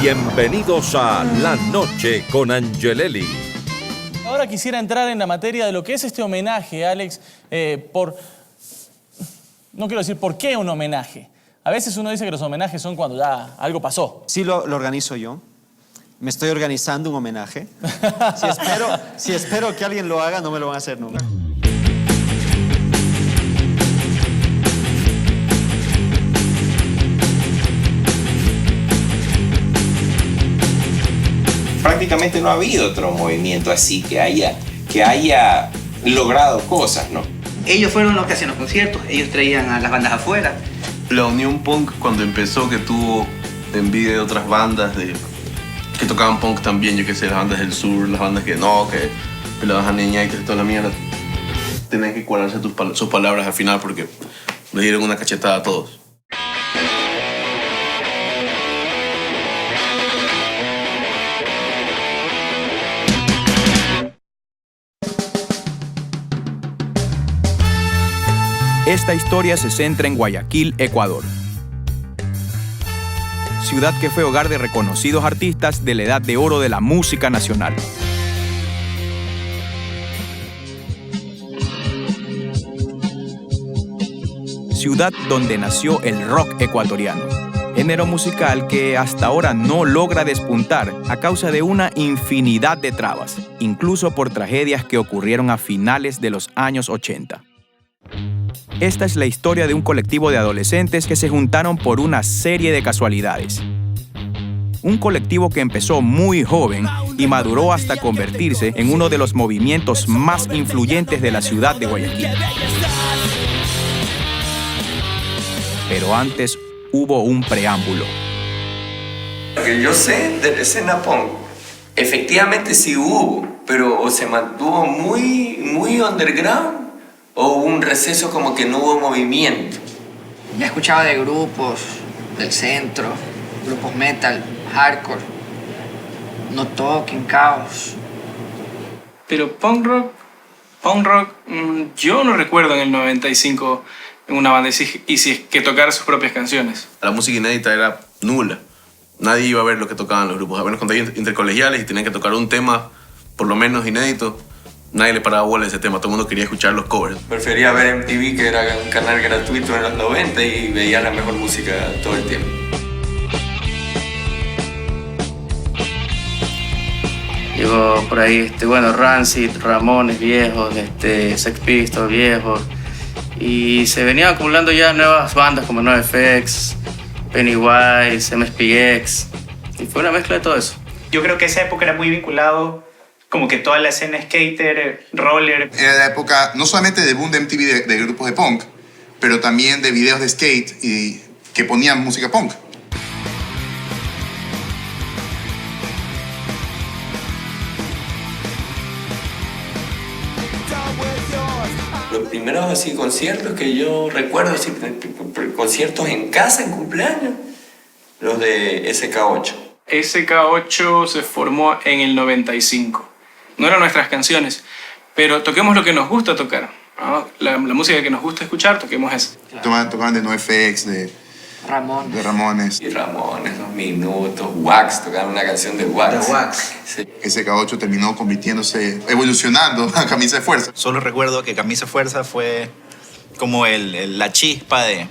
Bienvenidos a La Noche con Angelelli. Ahora quisiera entrar en la materia de lo que es este homenaje, Alex, no quiero decir por qué un homenaje. A veces uno dice que los homenajes son cuando ya algo pasó. Sí, lo organizo yo. Me estoy organizando un homenaje. Si espero que alguien lo haga, no me lo van a hacer nunca. Prácticamente no ha habido otro movimiento así que haya logrado cosas, ¿no? Ellos fueron los que hacían los conciertos, ellos traían a las bandas afuera. La unión punk cuando empezó, que tuvo envidia de otras bandas que tocaban punk también, yo qué sé, las bandas del sur, las bandas que peladas a niña y que toda la mierda. Tenían que cuadrarse sus palabras al final porque le dieron una cachetada a todos. Esta historia se centra en Guayaquil, Ecuador. Ciudad que fue hogar de reconocidos artistas de la edad de oro de la música nacional. Ciudad donde nació el rock ecuatoriano, género musical que hasta ahora no logra despuntar a causa de una infinidad de trabas, incluso por tragedias que ocurrieron a finales de los años 80. Esta es la historia de un colectivo de adolescentes que se juntaron por una serie de casualidades. Un colectivo que empezó muy joven y maduró hasta convertirse en uno de los movimientos más influyentes de la ciudad de Guayaquil. Pero antes hubo un preámbulo. Lo que yo sé de la escena punk, efectivamente sí hubo, pero o se mantuvo muy underground, o un receso como que no hubo movimiento. Ya escuchaba de grupos del centro, grupos metal, hardcore, No Talking, Caos. Pero punk rock, yo no recuerdo en el 95 en una banda y si es que tocara sus propias canciones. La música inédita era nula. Nadie iba a ver lo que tocaban los grupos. A menos cuando había intercolegiales y tenían que tocar un tema, por lo menos inédito, nadie le paraba bola a ese tema. Todo el mundo quería escuchar los covers. Prefería ver MTV, que era un canal gratuito en los 90, y veía la mejor música todo el tiempo. Llegó por ahí, Rancid, Ramones viejos, Sex Pistols viejos. Y se venían acumulando ya nuevas bandas como NoFX, Pennywise, MSPX. Y fue una mezcla de todo eso. Yo creo que esa época era muy vinculado como que toda la escena skater, roller. Era la época no solamente de boom de MTV de grupos de punk, pero también de videos de skate y que ponían música punk. Los primeros así conciertos que yo recuerdo, así, conciertos en casa, en cumpleaños, los de SK8. SK8 se formó en el 95. No eran nuestras canciones, pero toquemos lo que nos gusta tocar, ¿no? La música que nos gusta escuchar, toquemos esa. Tocaban de NoFX, de Ramones. Y Ramones, 2 Minutos, Wax, tocaban una canción de Wax. Sí. SK8 terminó evolucionando a Camisa de Fuerza. Solo recuerdo que Camisa de Fuerza fue como la chispa de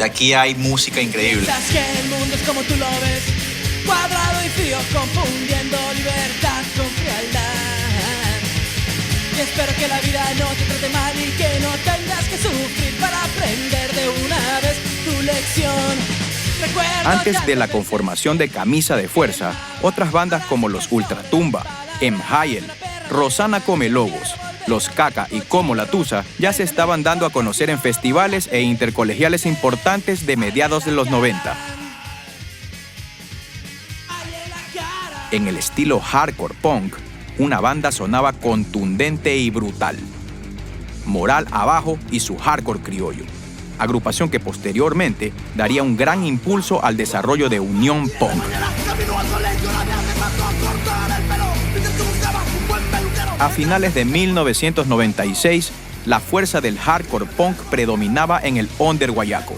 aquí hay música increíble. Que el mundo es como tú lo ves, cuadrado y frío, confundiendo libertad con frialdad. Y espero que la vida no te trate mal y que no tengas que sufrir para aprender de una vez tu lección. Antes de la conformación de Camisa de Fuerza, otras bandas como los Ultratumba, Hayel, Rosana Come Lobos, Los Caca y Como la Tusa ya se estaban dando a conocer en festivales e intercolegiales importantes de mediados de los 90. En el estilo hardcore punk, una banda sonaba contundente y brutal. Moral Abajo y su hardcore criollo, agrupación que posteriormente daría un gran impulso al desarrollo de Unión Punk. A finales de 1996, la fuerza del hardcore punk predominaba en el under guayaco.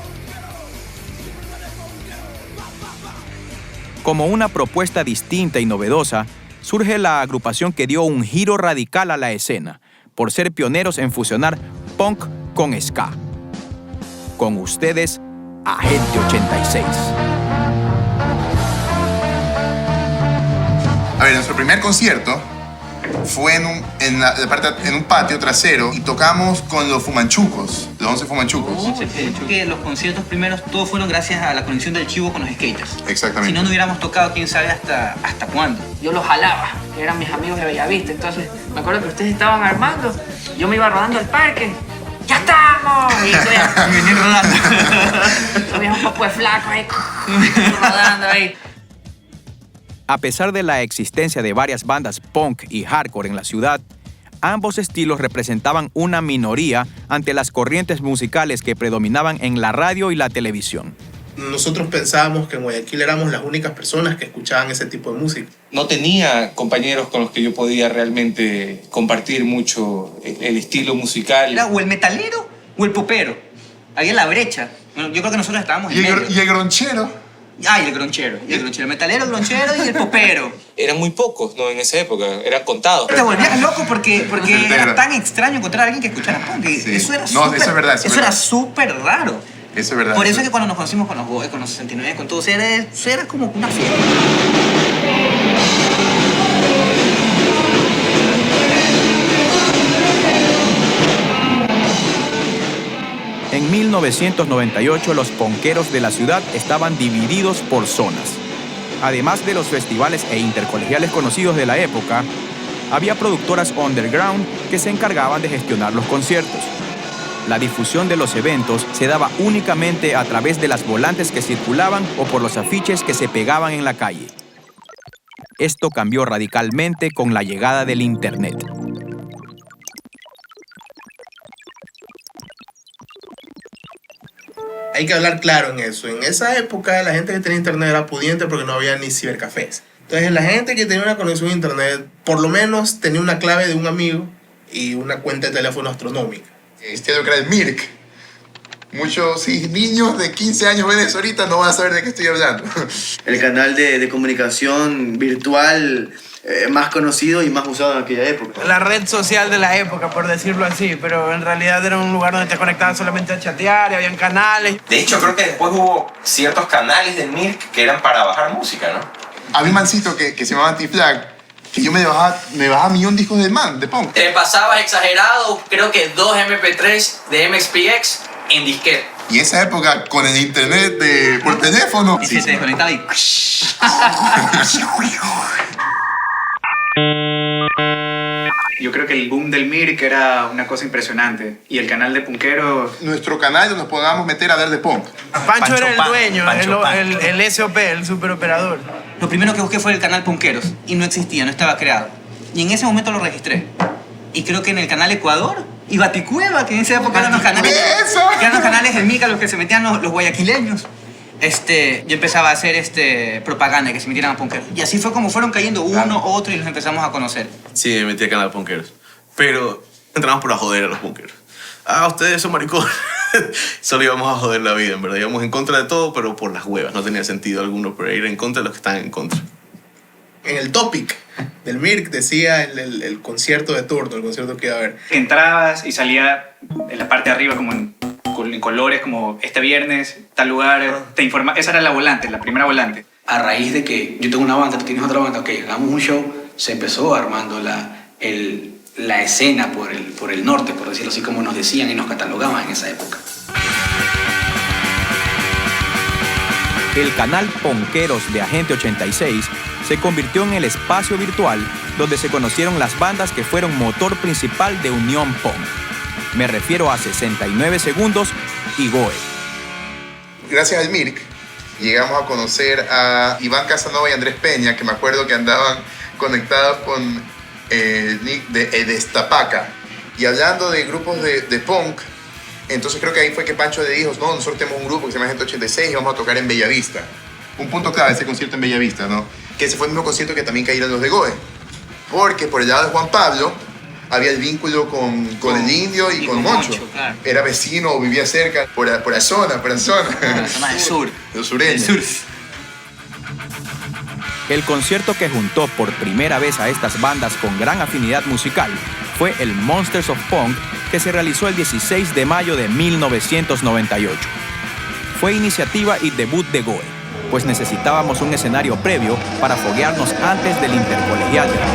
Como una propuesta distinta y novedosa, surge la agrupación que dio un giro radical a la escena, por ser pioneros en fusionar punk con ska. Con ustedes, Agente 86. A ver, nuestro primer concierto fue en un patio trasero y tocamos con los Fumanchucos, los 11 Fumanchucos. Que los conciertos primeros todos fueron gracias a la conexión del Chivo con los skaters. Exactamente. Si no, no hubiéramos tocado quién sabe hasta cuándo. Yo los jalaba, eran mis amigos de Bellavista, entonces me acuerdo que ustedes estaban armando, yo me iba rodando al parque. ¡Ya estamos! Y venía rodando. Había un poco de flaco ahí, rodando ahí. A pesar de la existencia de varias bandas punk y hardcore en la ciudad, ambos estilos representaban una minoría ante las corrientes musicales que predominaban en la radio y la televisión. Nosotros pensábamos que en Guayaquil éramos las únicas personas que escuchaban ese tipo de música. No tenía compañeros con los que yo podía realmente compartir mucho el estilo musical. Era o el metalero o el popero. Había en la brecha. Bueno, yo creo que nosotros estábamos en medio. ¿Y el gronchero? Ah, y el gronchero. El metalero, el gronchero y el popero. Eran muy pocos, ¿no? En esa época, eran contados. Te volvías loco porque era tan extraño encontrar a alguien que escuchara punk. Sí. Eso era No, eso es verdad. Eso era súper raro. Eso es verdad. Por eso es que cuando nos conocimos con los Goe, con los 69, con todos, era como una fiesta. En 1998, los punkeros de la ciudad estaban divididos por zonas. Además de los festivales e intercolegiales conocidos de la época, había productoras underground que se encargaban de gestionar los conciertos. La difusión de los eventos se daba únicamente a través de las volantes que circulaban o por los afiches que se pegaban en la calle. Esto cambió radicalmente con la llegada del Internet. Hay que hablar claro en eso. En esa época la gente que tenía internet era pudiente porque no había ni cibercafés. Entonces la gente que tenía una conexión a internet por lo menos tenía una clave de un amigo y una cuenta de teléfono astronómica. Este lo que era el MIRC. Muchos niños de 15 años ven eso ahorita, no van a saber de qué estoy hablando. El canal de comunicación virtual más conocido y más usado en aquella época. La red social de la época, por decirlo así, pero en realidad era un lugar donde te conectaban solamente a chatear y habían canales. De hecho, creo que después hubo ciertos canales del MIRC que eran para bajar música, ¿no? Había un mancito que se llamaba Anti-Flag, que yo me bajaba 1.000.000 discos de punk. Te pasabas exagerado, creo que 2 MP3 de MXPX en disquete. Y esa época, con el internet por teléfono... Y se te desconectaba y... Yo creo que el boom del MIRC era una cosa impresionante. Y el canal de punkeros... Nuestro canal donde nos podíamos meter a ver de punk. Pancho era el dueño, el SOP, el superoperador. Lo primero que busqué fue el canal Punkeros. Y no existía, no estaba creado. Y en ese momento lo registré. Y creo que en el canal Ecuador y Baticueva, que en esa época eran los canales... Que eran los canales de Mica, los que se metían los guayaquileños. Yo empezaba a hacer propaganda, que se metieran a punkeros. Y así fue como fueron cayendo uno, otro, y los empezamos a conocer. Sí, me metí al canal de punkeros. Pero entramos por a joder a los punkeros. Ah, ustedes son maricones. Solo íbamos a joder la vida, en verdad. Íbamos en contra de todo, pero por las huevas. No tenía sentido alguno, pero ir en contra de los que están en contra. En el topic del MIRC decía el concierto de turno, el concierto que iba a haber. Entrabas y salía en la parte de arriba como en colores, como este viernes, tal lugar, te informa. Esa era la volante, la primera volante. A raíz de que yo tengo una banda, tú tienes otra banda, ok, hagamos un show, se empezó armando la escena por el norte, por decirlo así, como nos decían y nos catalogaban en esa época. El canal Punkeros de Agente 86 se convirtió en el espacio virtual donde se conocieron las bandas que fueron motor principal de Unión Punk. Me refiero a 69 Segundos y Goe. Gracias al MIRC llegamos a conocer a Iván Casanova y Andrés Peña, que me acuerdo que andaban conectados con el nick de Destapaca. Y hablando de grupos de punk, entonces creo que ahí fue que Pancho le dijo, no, nosotros tenemos un grupo que se llama Agente 86 y vamos a tocar en Bellavista. Un punto clave ese concierto en Bellavista, ¿no? Que ese fue el mismo concierto que también cayeron los de Goe. Porque por el lado de Juan Pablo había el vínculo con el Indio y con Moncho. Claro. Era vecino o vivía cerca, por la zona. La zona del sur. Los sureños. Del sur. El concierto que juntó por primera vez a estas bandas con gran afinidad musical fue el Monsters of Punk, que se realizó el 16 de mayo de 1998. Fue iniciativa y debut de Goe, pues necesitábamos un escenario previo para foguearnos antes del intercolegial de rock.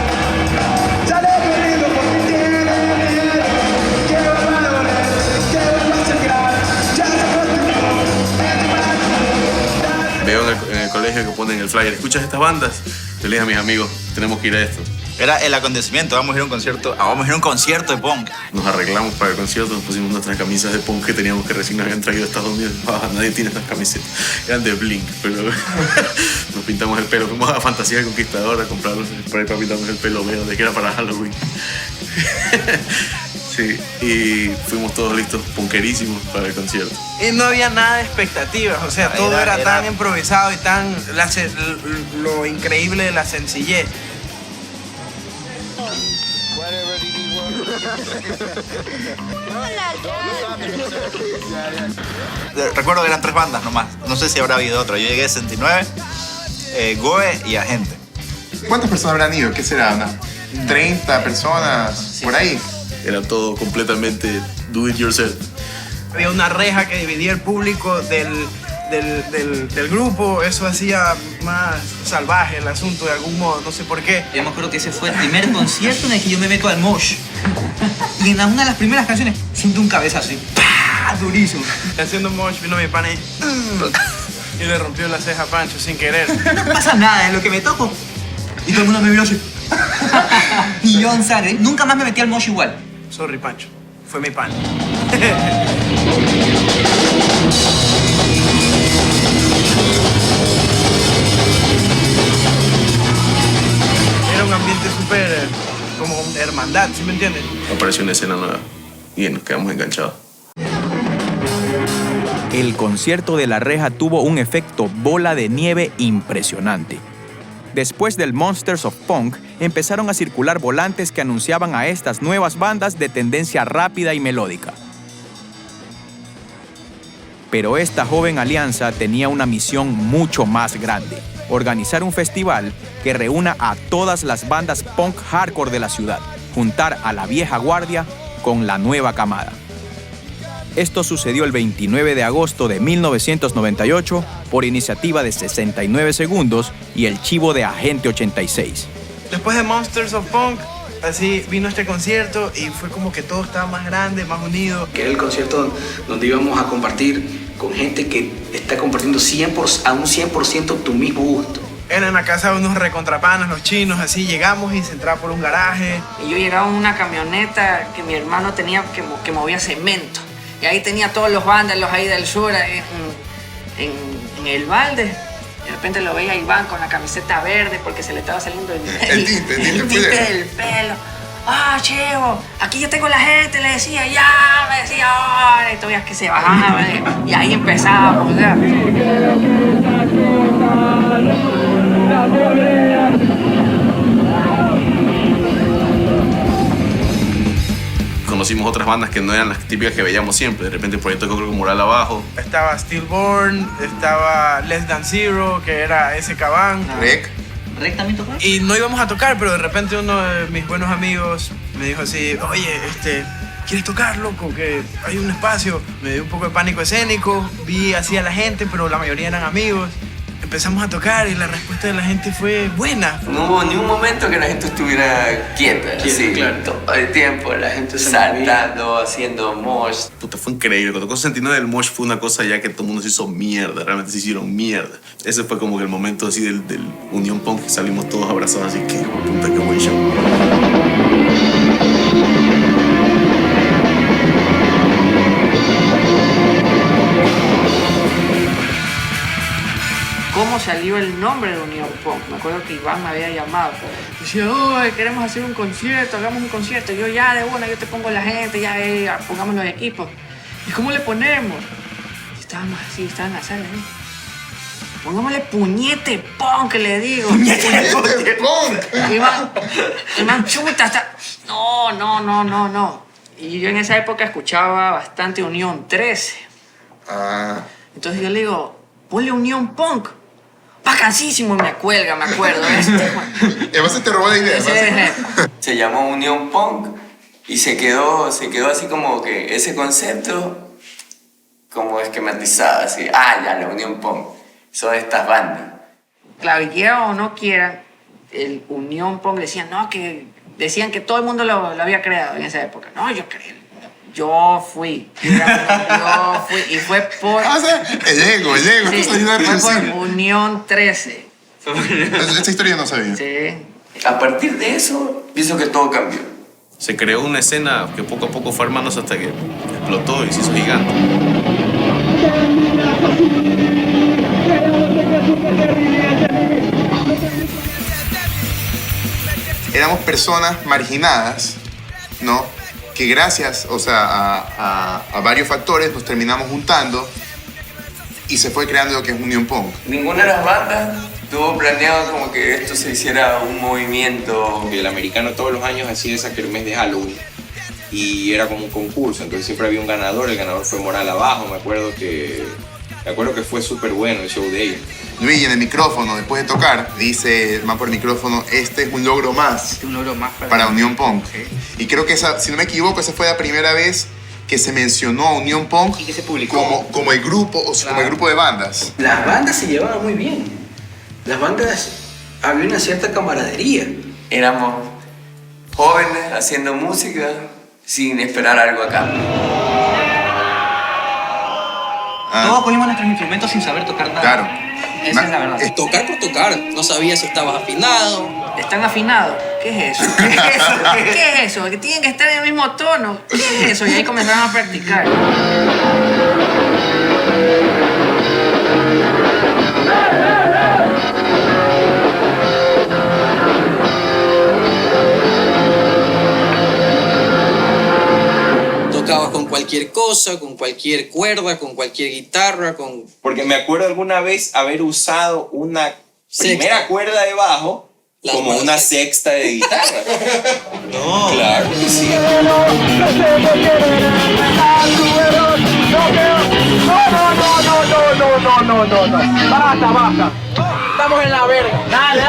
Veo en el colegio que ponen el flyer, ¿escuchas estas bandas? Yo le dije a mis amigos, tenemos que ir a esto. Era el acontecimiento, vamos a ir a un concierto de punk. Nos arreglamos para el concierto, nos pusimos nuestras camisas de punk que teníamos que recién nos habían traído de Estados Unidos. Nadie tiene estas camisetas, eran de Blink, pero nos pintamos el pelo. Fuimos a Fantasía del Conquistador a comprar los spray para pintarnos el pelo verde, que era para Halloween. Sí, y fuimos todos listos, punkerísimos para el concierto. Y no había nada de expectativas, o sea, todo era tan improvisado y tan lo increíble de la sencillez. Recuerdo que eran 3 bandas nomás, no sé si habrá habido otra. Yo llegué a 69, Goe y Agente. ¿Cuántas personas habrán ido? ¿Qué será? ¿Unas 30 personas por ahí? Era todo completamente do it yourself. Había una reja que dividía el público del grupo, eso hacía más salvaje el asunto de algún modo, no sé por qué. Yo me acuerdo que ese fue el primer concierto en el que yo me meto al mosh. Y en una de las primeras canciones siento un cabezazo así, ¡pah! Durísimo. Haciendo mosh vino mi pana y le rompió la ceja a Pancho sin querer. No pasa nada, en lo que me toco. Y todo el mundo me miró así. Y yo en sangre. Nunca más me metí al mosh igual. Sorry, Pancho. Fue mi pan. Era un ambiente súper como una hermandad, ¿sí me entiendes? Apareció una escena nueva y nos quedamos enganchados. El concierto de La Reja tuvo un efecto bola de nieve impresionante. Después del Monsters of Punk, empezaron a circular volantes que anunciaban a estas nuevas bandas de tendencia rápida y melódica. Pero esta joven alianza tenía una misión mucho más grande: organizar un festival que reúna a todas las bandas punk hardcore de la ciudad, juntar a la vieja guardia con la nueva camada. Esto sucedió el 29 de agosto de 1998 por iniciativa de 69 Segundos y el chivo de Agente 86. Después de Monsters of Punk, así vino este concierto y fue como que todo estaba más grande, más unido. Que era el concierto donde íbamos a compartir con gente que está compartiendo a un 100% tu mismo gusto. Era en la casa de unos recontrapanas, los chinos, así llegamos y se entraba por un garaje. Y yo llegaba en una camioneta que mi hermano tenía que movía cemento. Y ahí tenía todos los vándalos ahí del sur en el balde. De repente lo veía a Iván con la camiseta verde porque se le estaba saliendo el tinte del pelo. ¡Ah, Chevo! Aquí yo tengo la gente, le decía, ya, me decía, ahora. Y todavía que se bajaba, y ahí empezábamos, o sea. Conocimos otras bandas que no eran las típicas que veíamos siempre. De repente el proyecto Cocro con Moral abajo. Estaba Stillborn, estaba Less Than Zero, que era ese Cabán. Rec también tocó. Y no íbamos a tocar, pero de repente uno de mis buenos amigos me dijo así, oye, ¿quieres tocar, loco? Que hay un espacio. Me dio un poco de pánico escénico, vi así a la gente, pero la mayoría eran amigos. Empezamos a tocar y la respuesta de la gente fue buena. No hubo ni un momento que la gente estuviera quieta, sí, claro. Todo el tiempo, la gente saltando, haciendo mosh. Puta, fue increíble. Cuando tocó 69 el mosh fue una cosa ya que todo el mundo se hizo mierda, realmente se hicieron mierda. Ese fue como que el momento así del Unión Punk, que salimos todos abrazados, así que puta, qué buen show. ¿Cómo salió el nombre de Unión Punk? Me acuerdo que Iván me había llamado. Decía, oye, queremos hacer un concierto, hagamos un concierto. Yo ya de una, yo te pongo la gente, ya pongamos los equipos. ¿Y cómo le ponemos? Y estábamos así, estaba en la sala, ¿eh? Pongámosle Puñete Punk, le digo. ¡Puñete Punk! Iván, chuta, está... No. Y yo en esa época escuchaba bastante Unión 13. Ah. Entonces yo le digo, ponle Unión Punk. bacanísimo, me acuerdo. Además te robó la idea. Se llamó Unión Punk y se quedó así como que ese concepto como esquematizado, así, ya, la Unión Punk, son estas bandas. Claro, y quiera o no quiera, el Unión Punk decían que todo el mundo lo había creado en esa época. No, yo fui, y fue por... El ego, sí, esto ayuda a fue reducir. por Unión 13. Esta historia no sabía. Sí. A partir de eso, pienso que todo cambió. Se creó una escena que poco a poco fue armándose hasta que explotó y se hizo gigante. Éramos personas marginadas, ¿no? Que gracias, a varios factores nos terminamos juntando y se fue creando lo que es Unión Punk. Ninguna de las bandas tuvo planeado como que esto se hiciera un movimiento. El americano todos los años hacía esa kermés de Halloween y era como un concurso, entonces siempre había un ganador, el ganador fue Moral Abajo, me acuerdo que fue súper bueno el show de ellos. Luis, en el micrófono, después de tocar, dice el man por el micrófono, este es un logro más, para Unión Punk. Sí. Y creo que si no me equivoco, esa fue la primera vez que se mencionó a Unión Punk y que se publicó como el grupo, como el grupo de bandas. Las bandas se llevaban muy bien. Las bandas, había una cierta camaradería. Éramos jóvenes haciendo música sin esperar algo a cambio. Todos cogimos nuestros instrumentos sin saber tocar nada. Claro. Esa es la verdad. Es tocar por tocar. No sabía si estabas afinado. ¿Están afinados? ¿Qué es eso? ¿Qué es eso? Que tienen que estar en el mismo tono. ¿Qué es eso? Y ahí comenzaron a practicar. Tocabas con cualquier cosa, con cualquier cuerda, con cualquier guitarra, Porque me acuerdo alguna vez haber usado una primera cuerda de bajo como una sexta de guitarra. No, claro que sí. No. Basta. Estamos en la verga. Dale.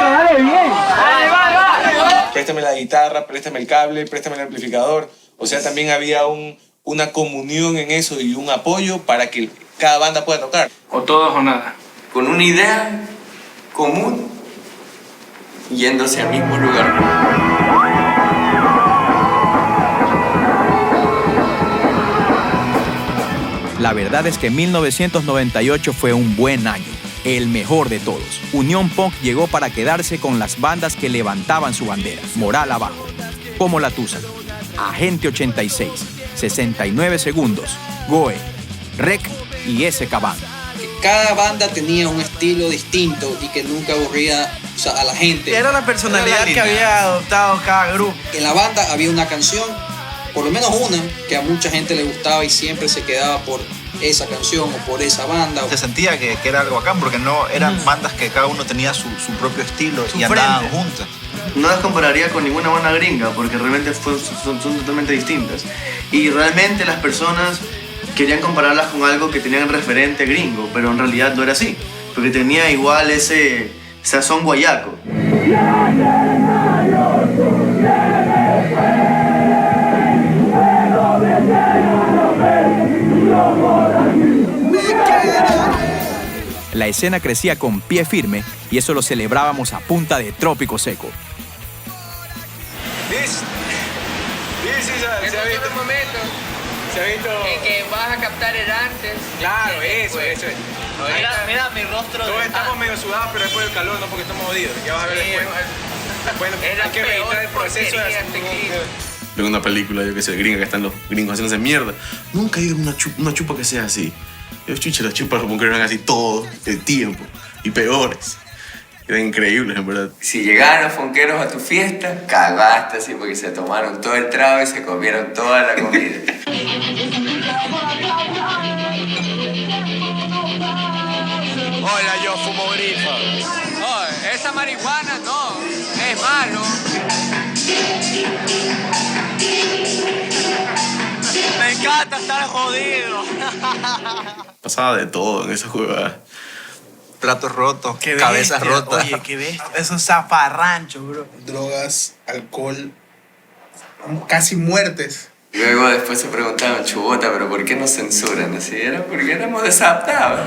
Dale bien. Va. Préstame la guitarra, préstame el cable, préstame el amplificador. O sea, también había una comunión en eso y un apoyo para que cada banda pueda tocar. O todos o nada. Con una idea común, yéndose al mismo lugar. La verdad es que 1998 fue un buen año, el mejor de todos. Unión Punk llegó para quedarse con las bandas que levantaban su bandera. Moral Abajo, como La Tusa, Agente 86, 69 Segundos, Goe, Rec y SK Band. cada banda tenía un estilo distinto y que nunca aburría a la gente. Era la personalidad que había adoptado cada grupo. En la banda había una canción, por lo menos una, que a mucha gente le gustaba y siempre se quedaba por esa canción o por esa banda. Se sentía que era algo bacán porque no eran bandas que cada uno tenía su propio estilo y andaban juntas. No las compararía con ninguna banda gringa porque realmente son totalmente distintas. Y realmente las personas querían compararlas con algo que tenían referente gringo, pero en realidad no era así, porque tenía igual ese sazón guayaco. La escena crecía con pie firme y eso lo celebrábamos a punta de trópico seco. Se ha visto un momento. Se ha visto. En que vas a captar el antes. Claro, eso. Mira mi rostro. Todos estamos medio sudados, pero después del calor no, porque estamos jodidos. Ya vas a ver después. Bueno, hay que registrar el proceso de hacer Veo una película, yo que sé, gringa, que están los gringos haciéndose mierda. Nunca he ido a una chupa que sea así. Los chuches, las chupas como que eran así todo el tiempo. Y peores. Eran increíbles, en verdad. Si llegaban los fonqueros a tu fiesta, cagaste así porque se tomaron todo el trago y se comieron toda la comida. Hola, yo fumo grifa. Oh, esa marihuana no, es malo. Me encanta. encanta estar jodido. Pasaba de todo en esa jugada. Platos rotos, Qué cabezas bestia, rotas. Oye, qué bestia. Eso es zafarrancho, bro. Drogas, alcohol, casi muertes. Luego después se preguntaban, chubota, pero ¿por qué nos censuran? Así era porque éramos desadaptados.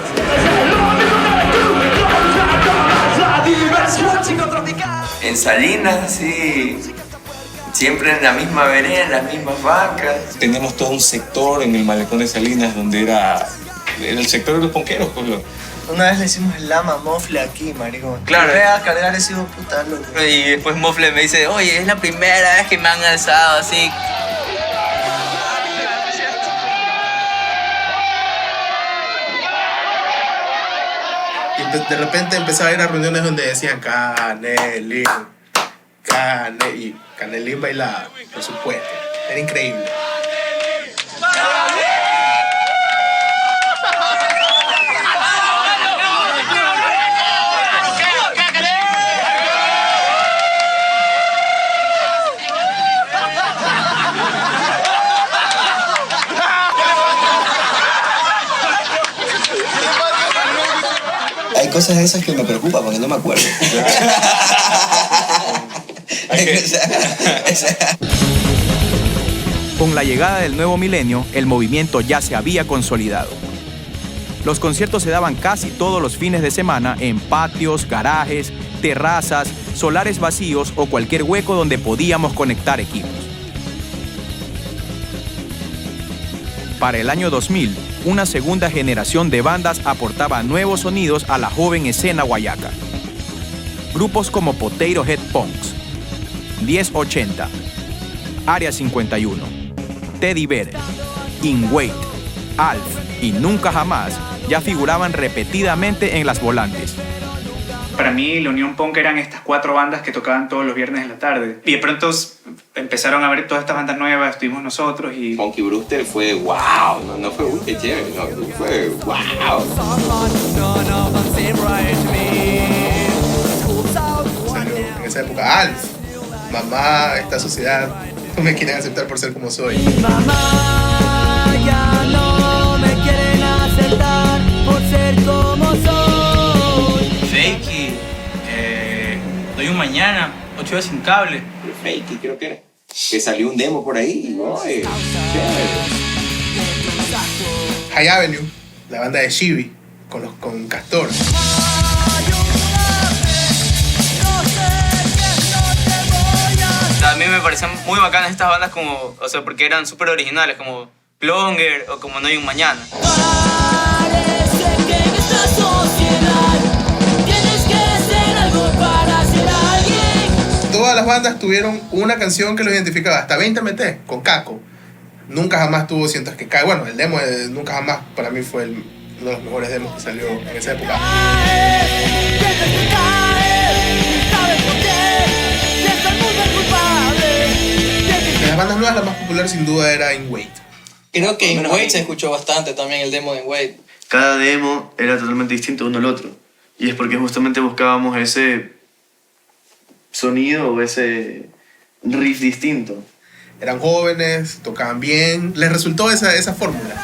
En Salinas, así, siempre en la misma vereda, en las mismas bancas. Teníamos todo un sector en el malecón de Salinas donde era el sector de los ponqueros, pues. Una vez le hicimos el lama mofle aquí, marico. Claro. Voy a cargar ese hijo de puta, loco. Y después Mofle me dice, oye, es la primera vez que me han alzado así. Y de repente empezaba a ir a reuniones donde decían Canelín, y Canelín bailaba, por supuesto. Era increíble. Hay cosas de esas que me preocupan porque no me acuerdo. Con la llegada del nuevo milenio, el movimiento ya se había consolidado. Los conciertos se daban casi todos los fines de semana en patios, garajes, terrazas, solares vacíos o cualquier hueco donde podíamos conectar equipos. Para el año 2000, una segunda generación de bandas aportaba nuevos sonidos a la joven escena guayaca. Grupos como Potato Head Punks, 1080, Área 51, Teddy Bear, In Wait, Alf y Nunca Jamás ya figuraban repetidamente en las volantes. Para mí, la Unión Punk eran estas 4 bandas que tocaban todos los viernes en la tarde. Y de pronto empezaron a ver todas estas bandas nuevas, estuvimos nosotros y... Punky Brewster fue wow, no fue qué chévere, no, fue wow. Salió en esa época Alf, Mamá, esta sociedad, no me quieren aceptar por ser como soy. Mamá, ya no me quieren aceptar por ser como soy. Fakey, doy un mañana, 8 horas sin cable. Fakey creo que era. Que salió un demo por ahí, ¿no? Chévere. High Avenue, la banda de Shivi, con Castor. A mí me parecían muy bacanas estas bandas como, o sea, porque eran súper originales, como Longer o como No hay un mañana. Parece que en esta sociedad tienes que hacer algo para ser alguien. Todas las bandas tuvieron una canción que los identificaba, hasta 20MT, con Caco. Nunca Jamás tuvo Cientos que Cae. Bueno, el demo de Nunca Jamás para mí fue uno de los mejores demos que salió en esa época. De las bandas nuevas, la más popular sin duda era In Wait. Creo que In Wait se escuchó bastante también, el demo de In Wait. Cada demo era totalmente distinto uno al otro. Y es porque justamente buscábamos ese sonido o ese riff distinto. Eran jóvenes, tocaban bien, les resultó esa fórmula.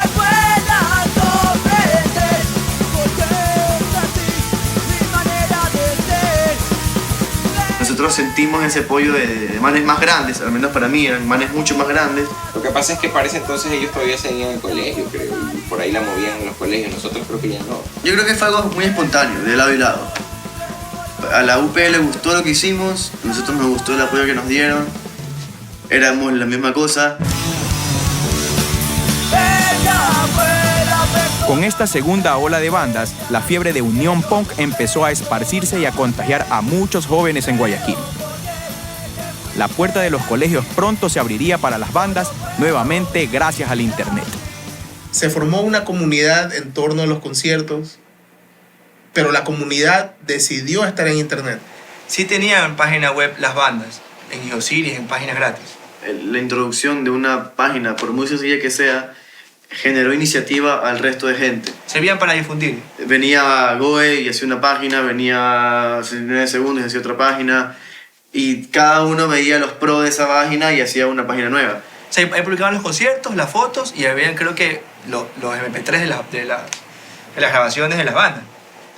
Nosotros sentimos ese apoyo de manes más grandes, al menos para mí, eran manes mucho más grandes. Lo que pasa es que para ese entonces ellos todavía seguían en el colegio, creo, y por ahí la movían en los colegios. Nosotros creo que ya no. Yo creo que fue algo muy espontáneo, de lado y lado. A la UP le gustó lo que hicimos, a nosotros nos gustó el apoyo que nos dieron. Éramos la misma cosa. Con esta segunda ola de bandas, la fiebre de Unión Punk empezó a esparcirse y a contagiar a muchos jóvenes en Guayaquil. La puerta de los colegios pronto se abriría para las bandas, nuevamente gracias al internet. Se formó una comunidad en torno a los conciertos, pero la comunidad decidió estar en internet. Sí tenían página web las bandas, en GeoCities, en páginas gratis. La introducción de una página, por muy sencilla que sea, generó iniciativa al resto de gente. Servían para difundir. Venía Goe y hacía una página, venía 69 segundos y hacía otra página, y cada uno veía los pros de esa página y hacía una página nueva. O sea, ahí publicaban los conciertos, las fotos y habían creo que los MP3 de las grabaciones de las bandas.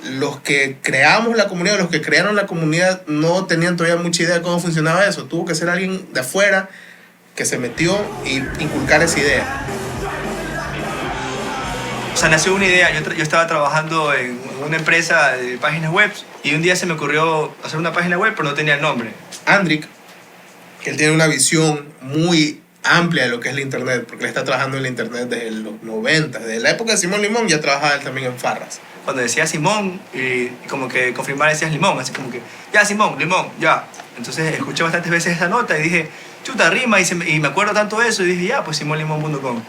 Los que creamos la comunidad, los que crearon la comunidad no tenían todavía mucha idea de cómo funcionaba eso. Tuvo que ser alguien de afuera que se metió y inculcar esa idea. O sea, nació una idea. Yo estaba trabajando en una empresa de páginas web y un día se me ocurrió hacer una página web, pero no tenía el nombre. Andrick, que él tiene una visión muy amplia de lo que es la internet, porque él está trabajando en la internet desde los 90, desde la época de Simón Limón ya trabajaba él también en Farras. Cuando decía Simón y como que confirmar decías Limón, así como que, ya Simón, Limón, ya. Entonces escuché bastantes veces esa nota y dije, chuta, rima, y me acuerdo tanto de eso y dije, ya, pues simonlimón.com.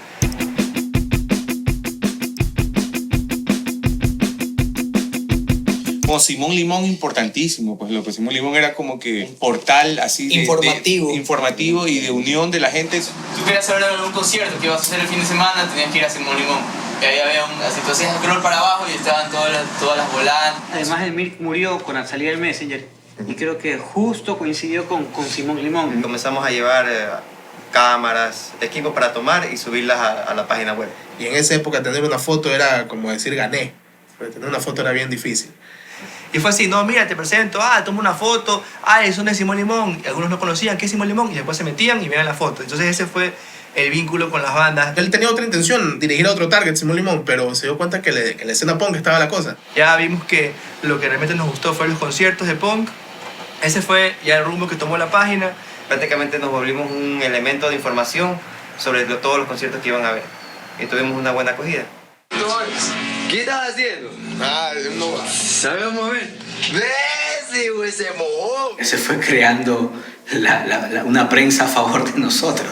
Como Simón Limón, importantísimo, pues lo que Simón Limón era como que un portal así informativo y de unión de la gente. Si tú querías saber de algún concierto que ibas a hacer el fin de semana, tenías que ir a Simón Limón. Y ahí había así, tú hacías el scroll para abajo y estaban todas las volantes. Además, el Mirk murió con la salida del Messenger y creo que justo coincidió con Simón Limón. Comenzamos a llevar cámaras, equipo para tomar y subirlas a la página web. Y en esa época tener una foto era como decir gané, pero tener una foto era bien difícil. Y fue así, no, mira, te presento, toma una foto, son de Simón Limón. Y algunos no conocían qué es Simón Limón y después se metían y veían la foto. Entonces ese fue el vínculo con las bandas. Él tenía otra intención, dirigir a otro target, Simón Limón, pero se dio cuenta que en la escena punk estaba la cosa. Ya vimos que lo que realmente nos gustó fue los conciertos de punk. Ese fue ya el rumbo que tomó la página. Prácticamente nos volvimos un elemento de información sobre todos los conciertos que iban a haber. Y tuvimos una buena acogida. ¿Qué estás haciendo? No. ¿Sabes mover? ¡Ves, güey, se mojó! Se fue creando una prensa a favor de nosotros,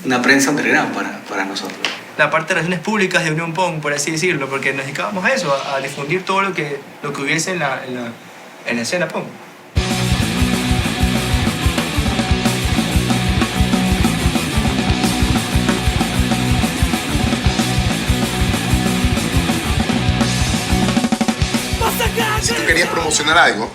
una prensa underground para nosotros. La parte de relaciones públicas de Unión Punk, por así decirlo, porque nos dedicábamos a eso, a difundir todo lo que hubiese en la escena punk. Si tú querías promocionar algo,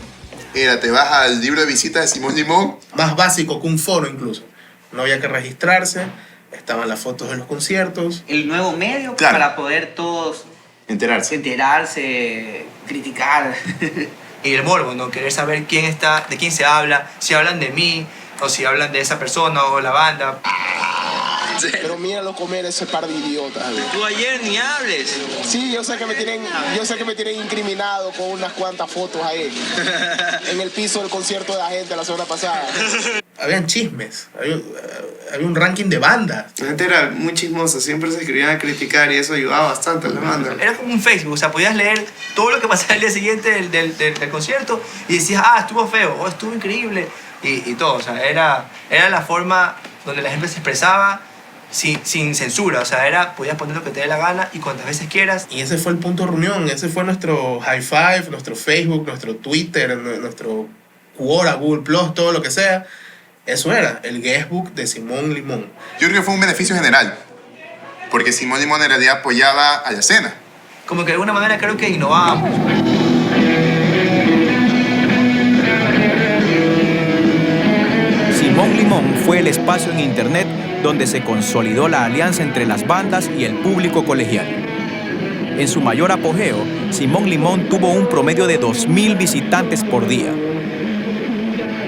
te vas al libro de visitas de Simón Limón. Más básico que un foro incluso. No había que registrarse, estaban las fotos de los conciertos. El nuevo medio para poder todos enterarse, criticar. Y el morbo, ¿no? Querer saber quién está, de quién se habla, si hablan de mí, o si hablan de esa persona o la banda. Pero míralo comer ese par de idiotas. Tú ayer ni hables. Sí, yo sé que me tienen incriminado con unas cuantas fotos ahí. En el piso del concierto de la gente la semana pasada. Habían chismes, había un ranking de bandas. La gente era muy chismosa, siempre se escribían a criticar y eso ayudaba bastante a la banda. Era como un Facebook, o sea, podías leer todo lo que pasaba el día siguiente del concierto y decías, estuvo feo, estuvo increíble, y todo, o sea, era la forma donde la gente se expresaba sin censura, o sea, podías poner lo que te dé la gana y cuantas veces quieras. Y ese fue el punto de reunión, ese fue nuestro high five, nuestro Facebook, nuestro Twitter, nuestro Quora, Google Plus, todo lo que sea. Eso era el guestbook de Simón Limón. Yo creo que fue un beneficio general, porque Simón Limón en realidad apoyaba a la escena. Como que de alguna manera creo que innovábamos. Simón Limón fue el espacio en internet donde se consolidó la alianza entre las bandas y el público colegial. En su mayor apogeo, Simón Limón tuvo un promedio de 2.000 visitantes por día.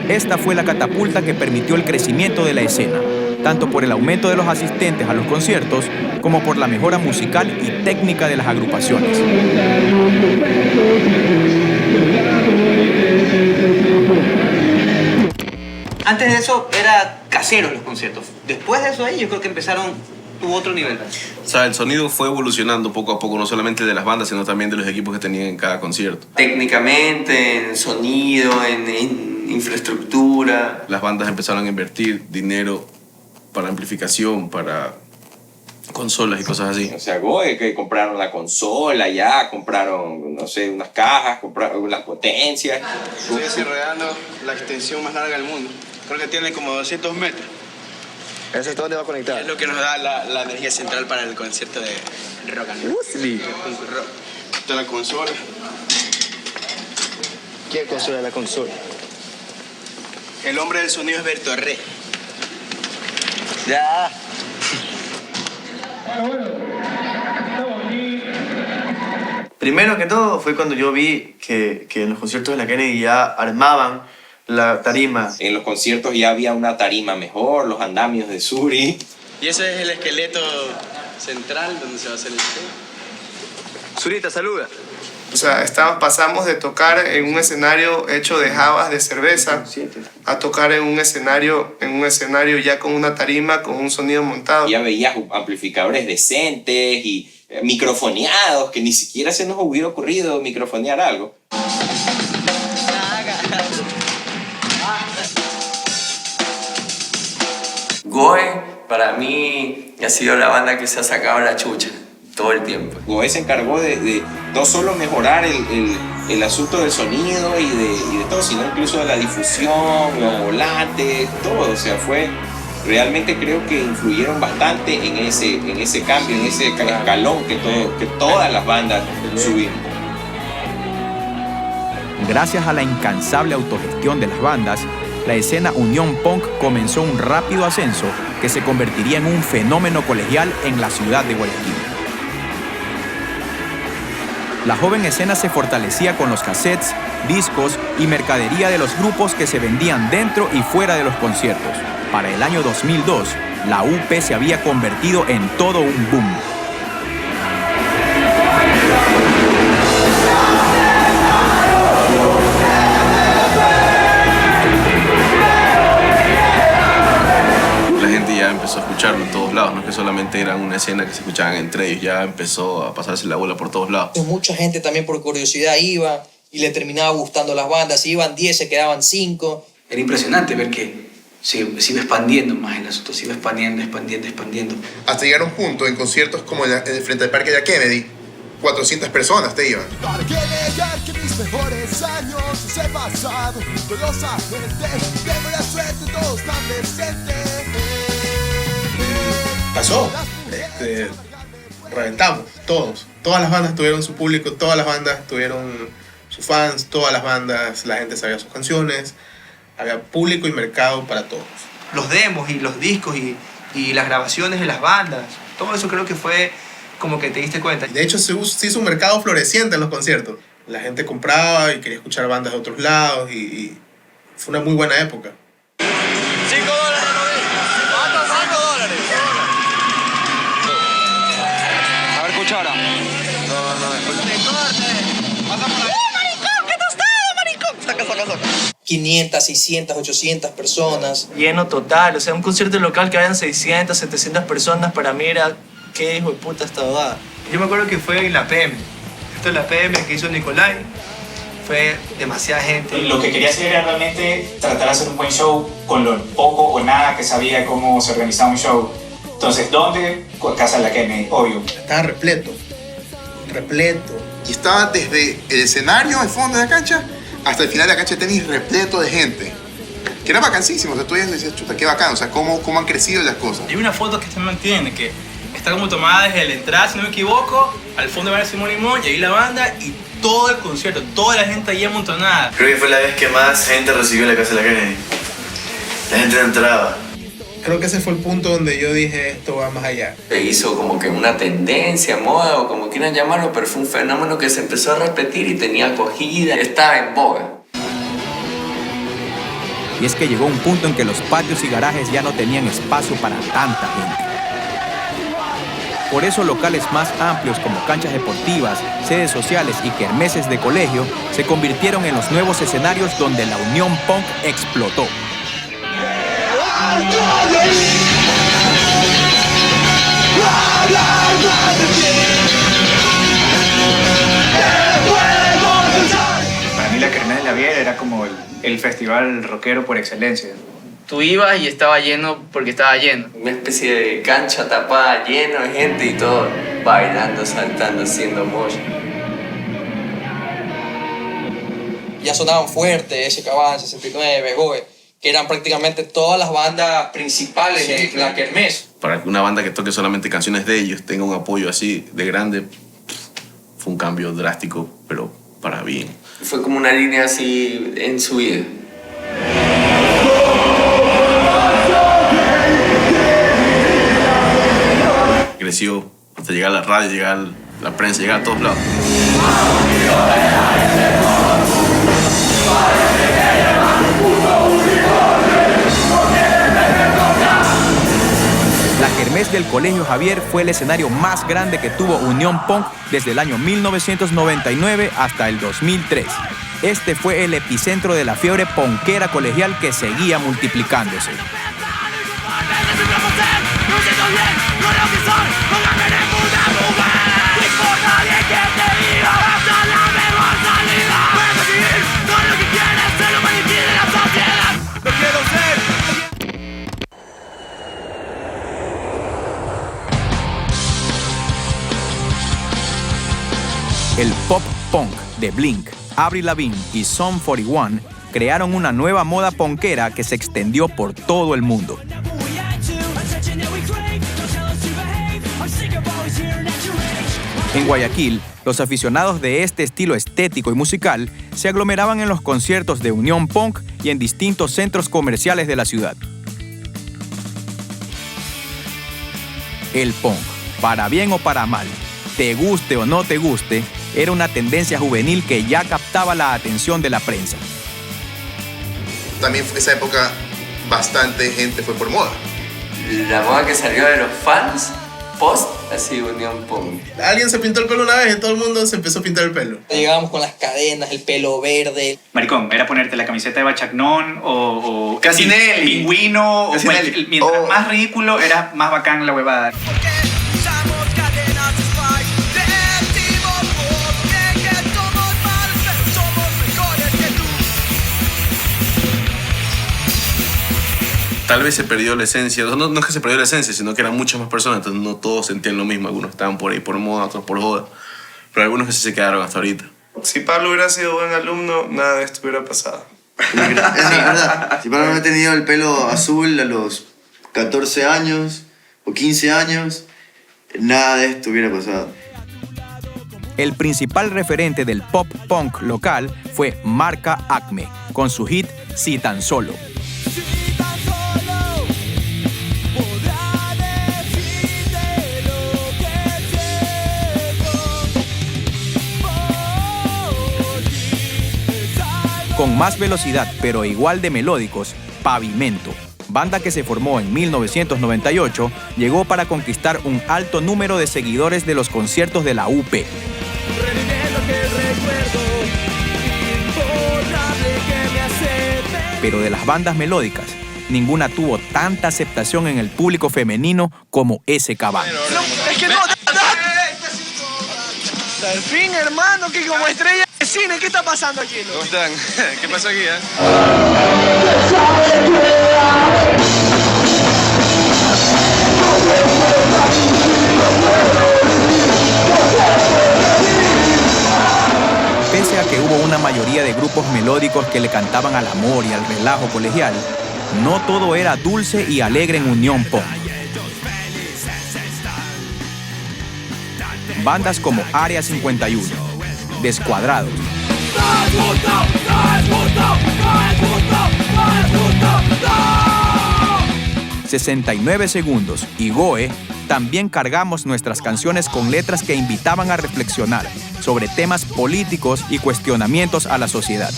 Esta fue la catapulta que permitió el crecimiento de la escena, tanto por el aumento de los asistentes a los conciertos como por la mejora musical y técnica de las agrupaciones. Antes de eso era caseros los conciertos. Después de eso ahí yo creo que tuvo otro nivel. O sea, el sonido fue evolucionando poco a poco, no solamente de las bandas, sino también de los equipos que tenían en cada concierto. Técnicamente, en sonido, en infraestructura. Las bandas empezaron a invertir dinero para amplificación, para consolas y cosas así. O sea, que compraron la consola ya, compraron, no sé, unas cajas, compraron las potencias. Estoy desarrollando la extensión más larga del mundo. Creo que tiene como 200 metros. ¿Eso es dónde va a conectar? Es lo que nos da la energía central para el concierto de rock and roll. Esta es la consola. ¿Quién consola la consola? El hombre del sonido es Berto Herré. Ya. Primero que todo fue cuando yo vi que en los conciertos de la Kennedy ya armaban la tarima. En los conciertos ya había una tarima mejor, los andamios de Suri. Y ese es el esqueleto central donde se va a hacer el show. Zurita, saluda. O sea, pasamos de tocar en un escenario hecho de jabas de cerveza a tocar en un escenario ya con una tarima, con un sonido montado. Ya veías amplificadores decentes y microfoneados, que ni siquiera se nos hubiera ocurrido microfonear algo. Goe, para mí, ha sido la banda que se ha sacado la chucha todo el tiempo. Goe se encargó de no solo mejorar el asunto del sonido y de todo, sino incluso de la difusión, los volantes, todo. O sea, realmente creo que influyeron bastante en ese cambio, en ese escalón que todas las bandas subimos. Gracias a la incansable autogestión de las bandas, la escena Unión Punk comenzó un rápido ascenso que se convertiría en un fenómeno colegial en la ciudad de Guayaquil. La joven escena se fortalecía con los cassettes, discos y mercadería de los grupos que se vendían dentro y fuera de los conciertos. Para el año 2002, la UP se había convertido en todo un boom. La gente ya empezó a escucharlo en todos lados, no es que solamente era una escena que se escuchaban entre ellos, ya empezó a pasarse la bola por todos lados. Mucha gente también por curiosidad iba y le terminaba gustando las bandas. Si iban 10, se quedaban 5. Era impresionante ver que se iba expandiendo más el asunto, se iba expandiendo. Hasta llegar a un punto en conciertos como en el frente al Parque de la Kennedy, 400 personas te iban. ¿Para qué negar que mis mejores años los he pasado con los agentes? Tengo la suerte, todos están presentes. Pasó. Reventamos, todos. Todas las bandas tuvieron su público, todas las bandas tuvieron sus fans, todas las bandas, la gente sabía sus canciones. Había público y mercado para todos. Los demos y los discos y las grabaciones de las bandas, todo eso creo que fue como que te diste cuenta. De hecho, se hizo un mercado floreciente en los conciertos. La gente compraba y quería escuchar bandas de otros lados y fue una muy buena época. $5, ¿cuánto? $5. A ver, cuchara. No, después. Pasa por ahí. ¡Maricón! ¿Qué tostado, maricón? Saca. 500, 600, 800 personas. Lleno total, o sea, un concierto local que hayan 600, 700 personas, para mí era, qué hijo de puta esta bobada. Yo me acuerdo que fue en la PM. Esto es la PM que hizo Nicolai. Fue demasiada gente. Lo que quería hacer era realmente tratar de hacer un buen show con lo poco o nada que sabía de cómo se organizaba un show. Entonces, ¿dónde? Casa de la Kennedy, obvio. Estaba repleto. Y estaba desde el escenario, al fondo de la cancha, hasta el final de la cancha de tenis repleto de gente. Que era vacancísimo, o sea, tú ya decías, chuta, qué bacán, o sea, cómo han crecido las cosas. Hay una foto que se mantiene, que está como tomada desde la entrada, si no me equivoco, al fondo va Simón Limón, y ahí la banda y todo el concierto, toda la gente ahí amontonada. Creo que fue la vez que más gente recibió en la Casa de la Kennedy. La gente no entraba. Creo que ese fue el punto donde yo dije, esto va más allá. Se hizo como que una tendencia, moda o como quieran llamarlo, pero fue un fenómeno que se empezó a repetir y tenía acogida, estaba en boga. Y es que llegó un punto en que los patios y garajes ya no tenían espacio para tanta gente. Por eso locales más amplios como canchas deportivas, sedes sociales y kermeses de colegio se convirtieron en los nuevos escenarios donde la Unión Punk explotó. Para mí la Kermés de la Viera era como el festival rockero por excelencia. Tú ibas y estaba lleno porque estaba lleno. Una especie de cancha tapada, lleno de gente y todo, bailando, saltando, haciendo mosh. Ya sonaban fuerte, SK Band, 69, Goe, que eran prácticamente todas las bandas principales de la kermés. Para que una banda que toque solamente canciones de ellos tenga un apoyo así de grande, fue un cambio drástico, pero para bien. Fue como una línea así en su vida. creció hasta llegar a la radio, llegar a la prensa, llegar a todos lados. La Kermés del Colegio Javier fue el escenario más grande que tuvo Unión Punk desde el año 1999 hasta el 2003. Este fue el epicentro de la fiebre punkera colegial que seguía multiplicándose. El pop punk de Blink, Avril Lavigne y Sum 41 crearon una nueva moda punkera que se extendió por todo el mundo. En Guayaquil, los aficionados de este estilo estético y musical se aglomeraban en los conciertos de Unión Punk y en distintos centros comerciales de la ciudad. El punk, para bien o para mal, te guste o no te guste, era una tendencia juvenil que ya captaba la atención de la prensa. También fue esa época bastante gente fue por moda. La moda que salió de los fans post así Unión Punk. Alguien se pintó el pelo una vez y todo el mundo se empezó a pintar el pelo. Llegábamos con las cadenas, el pelo verde. Maricón, era ponerte la camiseta de Bachacnón o Casinelli. Pingüino. Casinelli. Mientras más ridículo, era más bacán la huevada. Tal vez se perdió la esencia, no es que se perdió la esencia, sino que eran muchas más personas, entonces no todos sentían lo mismo, algunos estaban por ahí por moda, otros por joda, pero algunos que sí se quedaron hasta ahorita. Si Pablo hubiera sido buen alumno, nada de esto hubiera pasado. Es verdad. Si Pablo no hubiera tenido el pelo azul a los 14 años o 15 años, nada de esto hubiera pasado. El principal referente del pop punk local fue Marca Acme, con su hit Si Tan Solo. Con más velocidad, pero igual de melódicos, Pavimento, banda que se formó en 1998, llegó para conquistar un alto número de seguidores de los conciertos de la UP. Pero de las bandas melódicas, ninguna tuvo tanta aceptación en el público femenino como ese Cabal. Es que no. Al fin, hermano, que como estrella de cine, ¿qué está pasando aquí? ¿Cómo están? ¿Qué pasó aquí, Pese a que hubo una mayoría de grupos melódicos que le cantaban al amor y al relajo colegial, no todo era dulce y alegre en Unión Punk. Bandas como Área 51, Descuadrados, 69 segundos y Goe también cargamos nuestras canciones con letras que invitaban a reflexionar sobre temas políticos y cuestionamientos a la sociedad.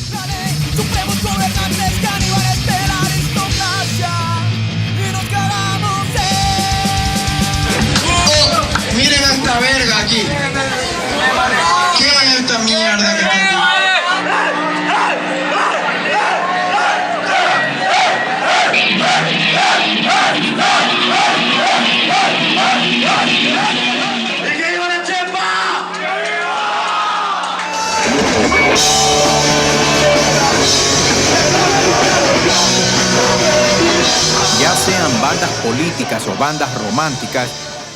Miren a esta verga aquí. ¿Qué es esta mierda que está aquí? Ya sean bandas políticas o bandas románticas,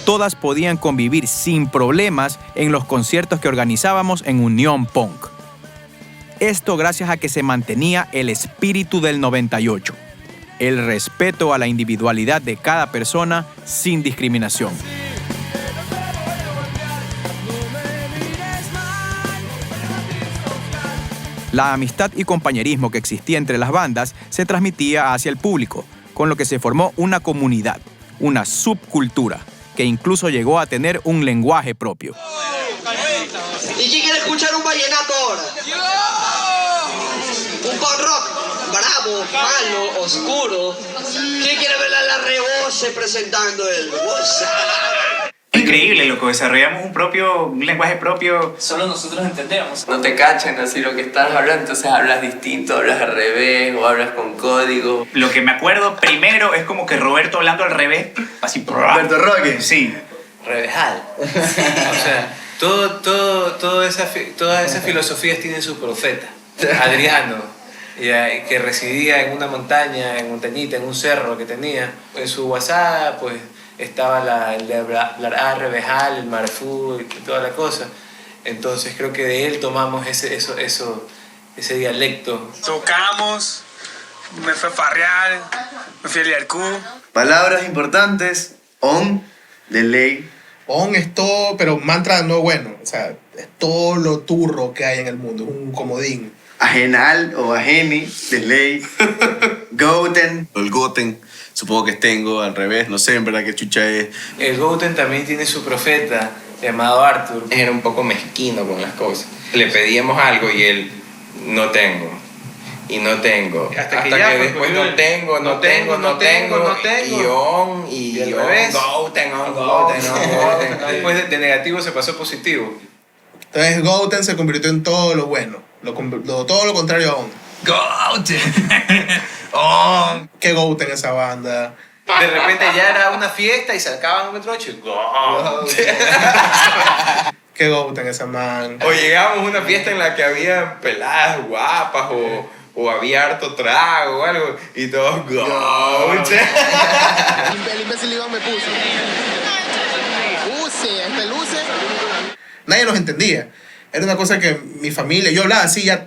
todas podían convivir sin problemas en los conciertos que organizábamos en Unión Punk. Esto gracias a que se mantenía el espíritu del 98, el respeto a la individualidad de cada persona sin discriminación. La amistad y compañerismo que existía entre las bandas se transmitía hacia el público, con lo que se formó una comunidad, una subcultura, que incluso llegó a tener un lenguaje propio. ¿Y quién quiere escuchar un vallenato ahora? Un pop rock bravo, malo, oscuro. ¿Quién quiere ver a la Rebose presentando el Increíble, loco. Desarrollamos un lenguaje propio. Solo nosotros entendemos. No te cachan así lo que estás hablando, entonces hablas distinto, hablas al revés o hablas con código. Lo que me acuerdo primero es como que Roberto hablando al revés, así. Roberto Roque. Sí. Revejal. O sea, todas esas filosofías tienen su profeta. Adriano, que residía en una montañita, en un cerro que tenía. En su WhatsApp, pues, estaba el de hablar Revejal, el Marfú y toda la cosa. Entonces creo que de él tomamos ese dialecto. Tocamos, me fui a farrear, me fui a Liarcú. Palabras importantes, on, de ley. On es todo, pero mantra no bueno. O sea, es todo lo turro que hay en el mundo. Es un comodín. Ajenal o ajeni, de ley. Goten. El Goten, supongo que es tengo, al revés, no sé en verdad qué chucha es. El Goten también tiene su profeta, llamado Arthur. Era un poco mezquino con las cosas. Le pedíamos algo y él, no tengo. Y no tengo. Hasta que después no tengo. Y on, y al on, revés. Goten. Después de negativo se pasó positivo. Entonces Goten se convirtió en todo lo bueno. Todo lo contrario a On. Goten. On. ¿Qué Goten esa banda? De repente ya era una fiesta y sacaban un metrocho. ¿Qué Goten esa man? O llegamos a una fiesta en la que había peladas guapas o había harto trago o algo y todos Goten. El imbécil Iván me puso. Luce. Nadie nos entendía. Era una cosa que mi familia, yo hablaba así, ya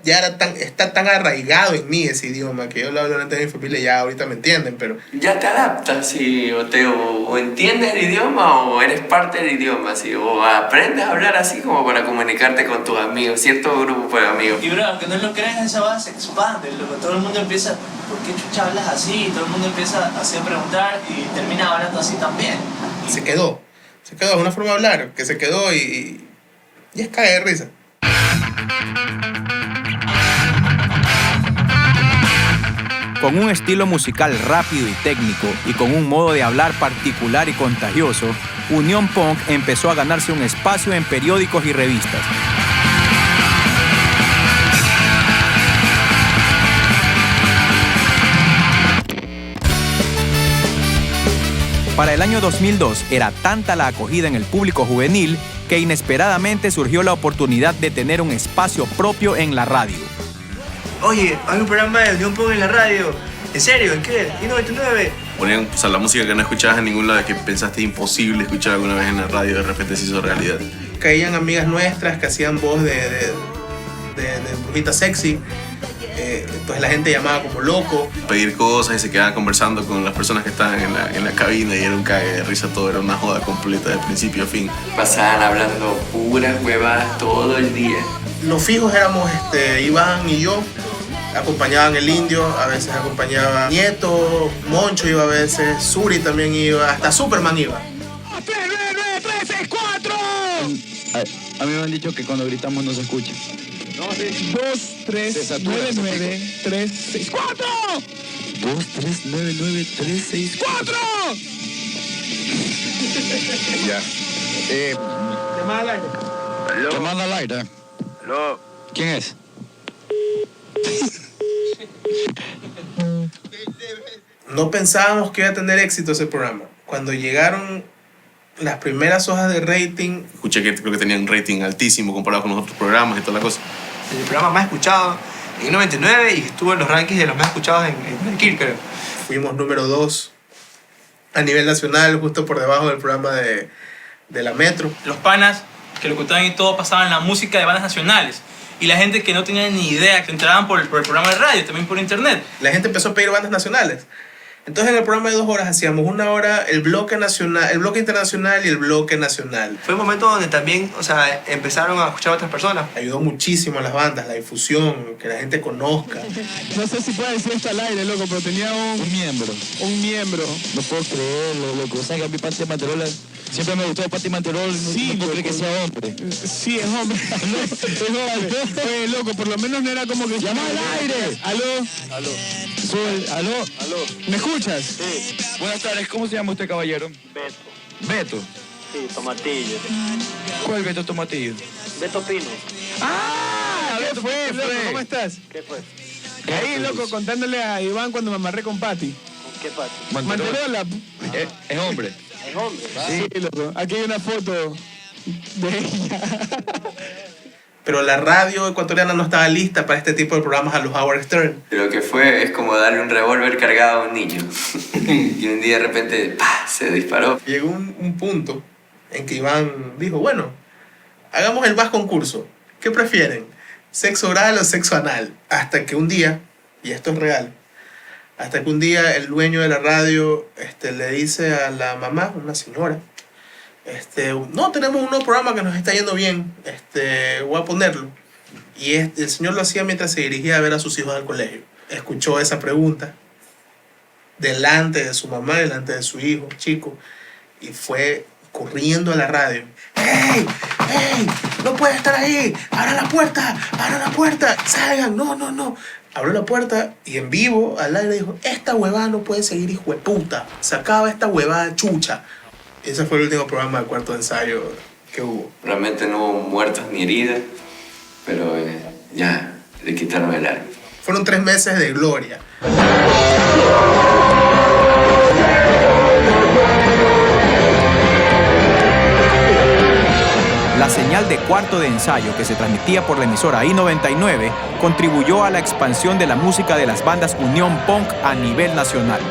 está tan arraigado en mí ese idioma, que yo lo hablo delante de mi familia, ya ahorita me entienden, pero... Ya te adaptas, sí, o entiendes el idioma o eres parte del idioma, sí, o aprendes a hablar así como para comunicarte con tus amigos, cierto grupo de amigos. Y bro, aunque no lo creas, esa base se expande, loco. Todo el mundo empieza, ¿por qué chucha hablas así? Todo el mundo empieza así a preguntar y termina hablando así también. Se quedó, es una forma de hablar, que se quedó y es caer de risa. Con un estilo musical rápido y técnico y con un modo de hablar particular y contagioso, Unión Punk empezó a ganarse un espacio en periódicos y revistas. Para el año 2002 era tanta la acogida en el público juvenil que inesperadamente surgió la oportunidad de tener un espacio propio en la radio. Oye, hay un programa de Unión Punk en la radio. ¿En serio? ¿En qué? ¿En 99? Ponían, o sea, la música que no escuchabas en ningún lado, que pensaste imposible escuchar alguna vez en la radio, de repente se hizo realidad. Caían amigas nuestras que hacían voz de brujita sexy. Entonces la gente llamaba como loco. Pedir cosas y se quedaban conversando con las personas que estaban en la cabina y era un cague de risa todo, era una joda completa de principio a fin. Pasaban hablando puras huevadas todo el día. Los fijos éramos Iván y yo, acompañaban el Indio, a veces acompañaba Nieto, Moncho iba a veces, Suri también iba, hasta Superman iba. 364. A mí me han dicho que cuando gritamos no se escucha. 2-3-9-9-3-6-4. 2-3-9-9-3-6-4. Ya. Llamada al aire. Llamada al aire. Aló. ¿Quién es? No pensábamos que iba a tener éxito ese programa. Cuando llegaron las primeras hojas de rating... Escuché que creo que tenían un rating altísimo comparado con los otros programas y toda la cosa. El programa más escuchado en 99 y estuvo en los rankings de los más escuchados en Guayaquil, creo. Fuimos número 2 a nivel nacional, justo por debajo del programa de la Metro. Los panas que locutaban y todo pasaban la música de bandas nacionales. Y la gente que no tenía ni idea, que entraban por el programa de radio, también por internet. La gente empezó a pedir bandas nacionales. Entonces en el programa de 2 horas hacíamos 1 hora el bloque nacional, el bloque internacional y el bloque nacional. Fue un momento donde también, o sea, empezaron a escuchar a otras personas. Ayudó muchísimo a las bandas, la difusión, que la gente conozca. No sé si puede decir esto al aire, loco, pero tenía un miembro. Un miembro. No puedo creerlo, loco. O sea, que a mi Pati Manterola siempre me gustó Pati Manterola. Sí, no puedo creer que sea hombre. Sí, es hombre. Es hombre. Oye, loco, por lo menos no era como que... ¡Llama al aire! ¿Aló? Aló. ¿Aló? Aló. ¿Me escuchas? Sí. Buenas tardes, ¿cómo se llama usted, caballero? Beto. Beto. Sí, Tomatillo. ¿Cuál Beto Tomatillo? Beto Pino. ¡Ah! ¿Qué fue? ¿Cómo estás? ¿Qué fue? Ahí, loco, contándole a Iván cuando me amarré con Pati. ¿Con qué Pati? Manterola. Es hombre. ¿Es hombre? Sí, loco. Aquí hay una foto de ella. Pero la radio ecuatoriana no estaba lista para este tipo de programas a los Howard Stern. Lo que fue es como darle un revólver cargado a un niño. Y un día de repente ¡pah!, se disparó. Llegó un punto en que Iván dijo, bueno, hagamos el más concurso. ¿Qué prefieren? ¿Sexo oral o sexo anal? Hasta que un día, y esto es real, hasta que un día el dueño de la radio le dice a la mamá, una señora, no, tenemos un nuevo programa que nos está yendo bien, voy a ponerlo. Y el señor lo hacía mientras se dirigía a ver a sus hijos al colegio. Escuchó esa pregunta delante de su mamá, delante de su hijo, chico, y fue corriendo a la radio. ¡Ey! ¡Ey! ¡No puede estar ahí! ¡Abra la puerta! ¡Abra la puerta! ¡Salgan! ¡No, no, no! Abrió la puerta y en vivo al aire dijo, esta huevada no puede seguir, hijo de puta. Se acaba esta huevada chucha. Ese fue el último programa de Cuarto de Ensayo que hubo. Realmente no hubo muertos ni heridas, pero ya le quitaron el arma. Fueron 3 meses de gloria. La señal de Cuarto de Ensayo que se transmitía por la emisora I-99 contribuyó a la expansión de la música de las bandas Unión Punk a nivel nacional.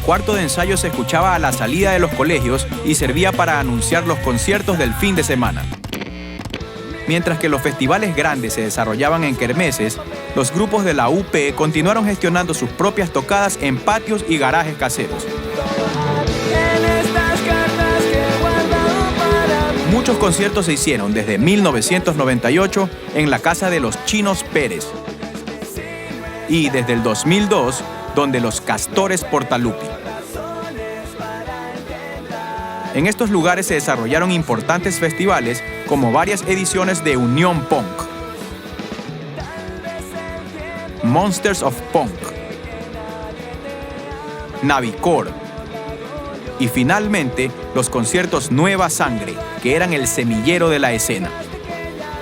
Cuarto de Ensayo se escuchaba a la salida de los colegios y servía para anunciar los conciertos del fin de semana. Mientras que los festivales grandes se desarrollaban en kermeses, los grupos de la UP continuaron gestionando sus propias tocadas en patios y garajes caseros. Muchos conciertos se hicieron desde 1998 en la casa de los Chinos Pérez y desde el 2002 donde los Castores Portalupi. En estos lugares se desarrollaron importantes festivales como varias ediciones de Unión Punk, Monsters of Punk, Navicor y finalmente los conciertos Nueva Sangre, que eran el semillero de la escena.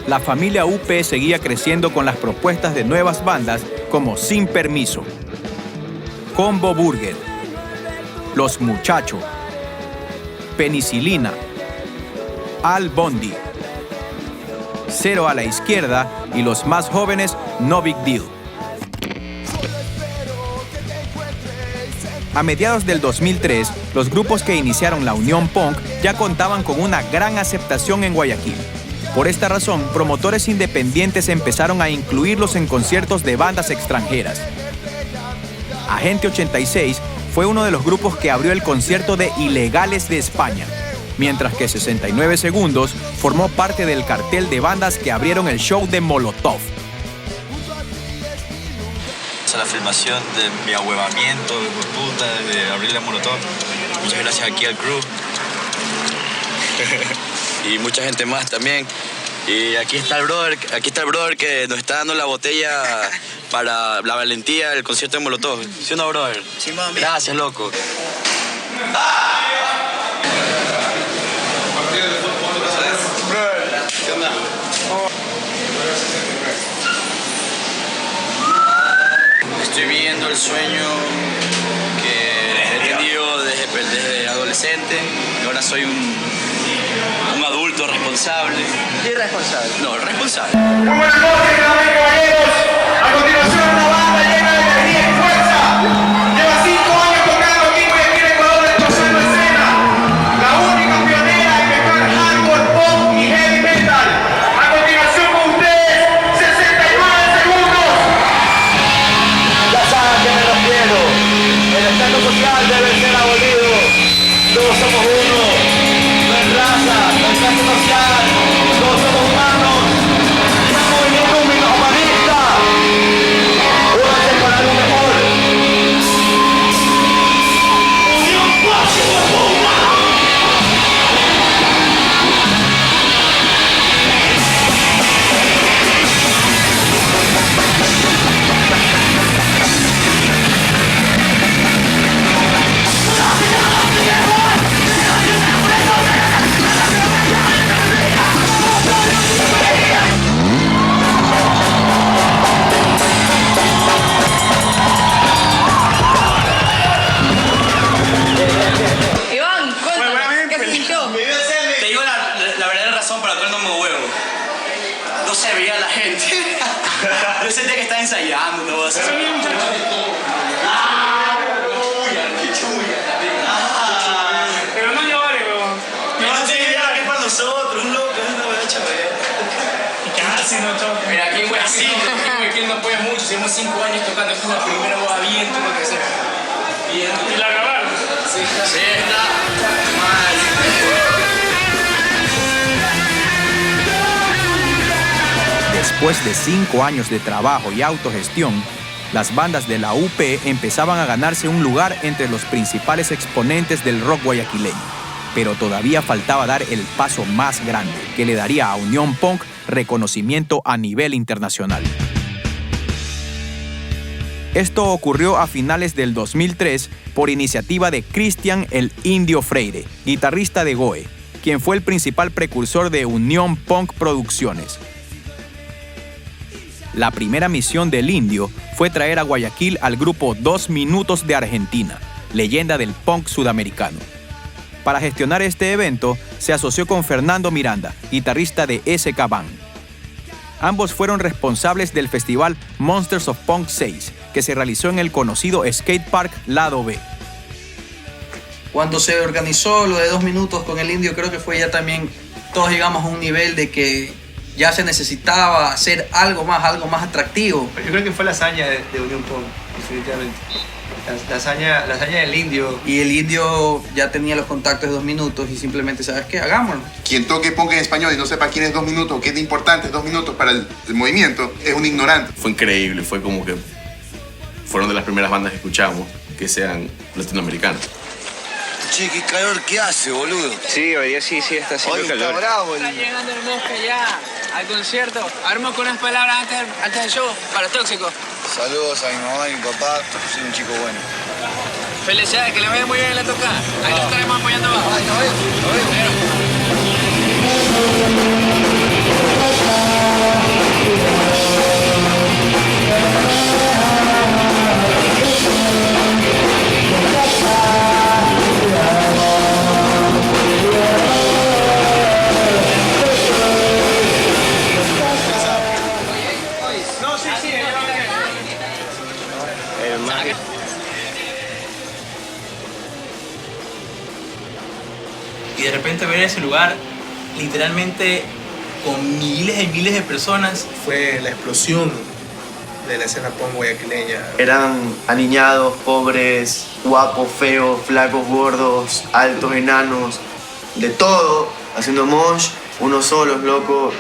La familia UP seguía creciendo con las propuestas de nuevas bandas como Sin Permiso, Combo Burger, Los Muchachos, Penicilina, Al Bondi, Cero a la Izquierda y los más jóvenes No Big Deal. A mediados del 2003, los grupos que iniciaron la Unión Punk ya contaban con una gran aceptación en Guayaquil. Por esta razón, promotores independientes empezaron a incluirlos en conciertos de bandas extranjeras. Agente 86 fue uno de los grupos que abrió el concierto de Ilegales de España, mientras que 69 Segundos formó parte del cartel de bandas que abrieron el show de Molotov. La filmación de mi ahuevamiento, de abrirle a Molotov. Muchas gracias aquí al crew. Y mucha gente más también. Y aquí está el brother que nos está dando la botella para la valentía del concierto de Molotov. ¿Sí o no, brother? Sí, mami. Gracias, loco. ¿Qué onda? Estoy viviendo el sueño que he tenido desde adolescente y ahora soy un adulto responsable. Irresponsable. No, responsable. Muy buenas noches, caballeros. A continuación, una banda llena de energía y fuerza. Lleva 5 años tocando aquí en Guayaquil, Ecuador, destrozando escena. La única pionera en mezclar hardcore, pop y heavy metal. A continuación con ustedes, 69 Segundos. dijo? Te digo la verdadera razón para la cual no me huevo. No se veía la gente. Yo sentía que estaba ensayando, no vas a hacer. Pero no llores, weón. No sé, mira, que es para nosotros, loco, no me da chaver. Y casi no choca. Mira, aquí en Guayaquil no apoya mucho. Llevamos 5 años tocando. Esta es la primera boda bien, tuvo que ser. Bien. ¿Y la grabaron? Sí, está. Después de 5 años de trabajo y autogestión, las bandas de la UP empezaban a ganarse un lugar entre los principales exponentes del rock guayaquileño. Pero todavía faltaba dar el paso más grande, que le daría a Unión Punk reconocimiento a nivel internacional. Esto ocurrió a finales del 2003 por iniciativa de Cristian el Indio Freire, guitarrista de Goe, quien fue el principal precursor de Unión Punk Producciones. La primera misión del Indio fue traer a Guayaquil al grupo 2 Minutos de Argentina, leyenda del punk sudamericano. Para gestionar este evento, se asoció con Fernando Miranda, guitarrista de SK Band. Ambos fueron responsables del festival Monsters of Punk 6, que se realizó en el conocido Skate Park Lado B. Cuando se organizó lo de 2 minutos con el Indio, creo que fue ya también, todos llegamos a un nivel de que ya se necesitaba hacer algo más atractivo. Yo creo que fue la hazaña de Unión Punk, definitivamente. La hazaña del Indio. Y el Indio ya tenía los contactos de 2 minutos y simplemente, ¿sabes qué? Hagámoslo. Quien toque punk en español y no sepa quién es 2 minutos, qué es importante 2 minutos para el movimiento, es un ignorante. Fue increíble, fue como que fueron de las primeras bandas que escuchamos que sean latinoamericanas. Che, qué calor que hace, boludo. Sí, hoy día sí está haciendo Hoy calor. está bravo. Está llegando el Mosca ya al concierto. Armo con unas palabras antes del show para Tóxico. Saludos a mi mamá y mi papá. Soy un chico bueno. Felicidades, que le vaya muy bien en la tocada. Ahí lo estaremos apoyando abajo. Ay, no veo. No, sí, Y de repente ver ese lugar literalmente con miles y miles de personas. Fue la explosión de la escena punk guayaquileña. Eran aniñados, pobres, guapos, feos, flacos, gordos, altos, enanos, de todo, haciendo mosh, unos solos, loco,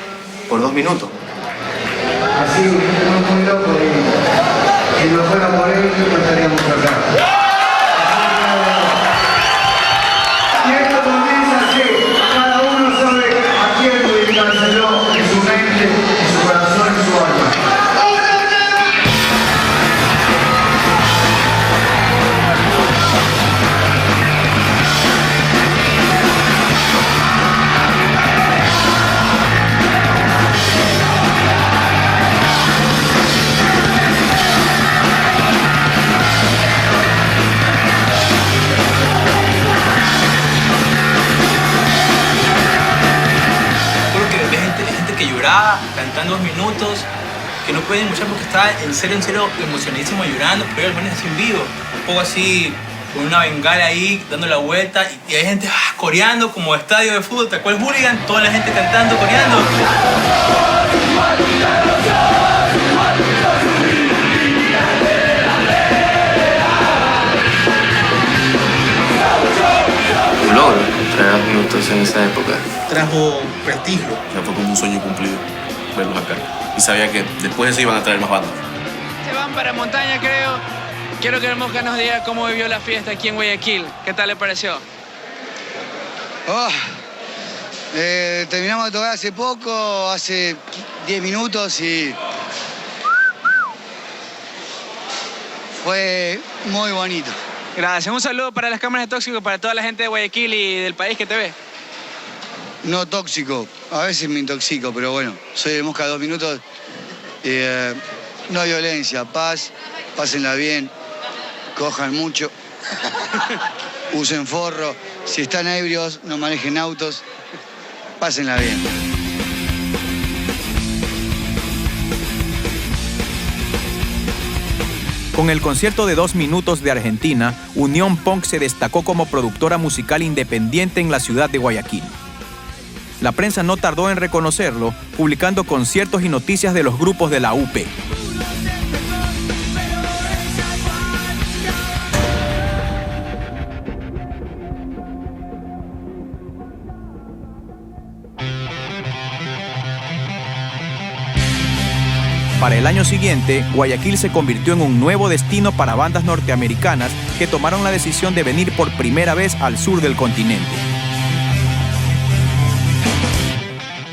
por 2 minutos. Así, estamos muy locos y si no fuera por él, no estaríamos acá. Y esto comienza así, cada uno sabe a quién dedicárselo en su mente, en su corazón, en su alma. Cantando 2 minutos, que no pueden escuchar porque está en serio emocionadísimo llorando, pero el man es así en vivo, un poco así con una bengala ahí dando la vuelta y hay gente coreando como estadio de fútbol, tal cual hooligan, toda la gente cantando, coreando. Un logro traer 2 minutos en esa época. Trajo prestigio. O sea, fue como un sueño cumplido verlos acá. Y sabía que después de eso iban a traer más bandas. Se van para montaña, creo. Quiero que el Mosca nos diga cómo vivió la fiesta aquí en Guayaquil. ¿Qué tal le pareció? Terminamos de tocar hace poco, hace 10 minutos y fue muy bonito. Gracias. Un saludo para las cámaras de Tóxico, para toda la gente de Guayaquil y del país que te ve. No tóxico, a veces me intoxico, pero bueno, soy el Mosca 2 minutos. No violencia, paz, pásenla bien, cojan mucho. usen forro. Si están ebrios, no manejen autos. Pásenla bien. Con el concierto de 2 minutos de Argentina, Unión Punk se destacó como productora musical independiente en la ciudad de Guayaquil. La prensa no tardó en reconocerlo, publicando conciertos y noticias de los grupos de la UP. Para el año siguiente, Guayaquil se convirtió en un nuevo destino para bandas norteamericanas que tomaron la decisión de venir por primera vez al sur del continente.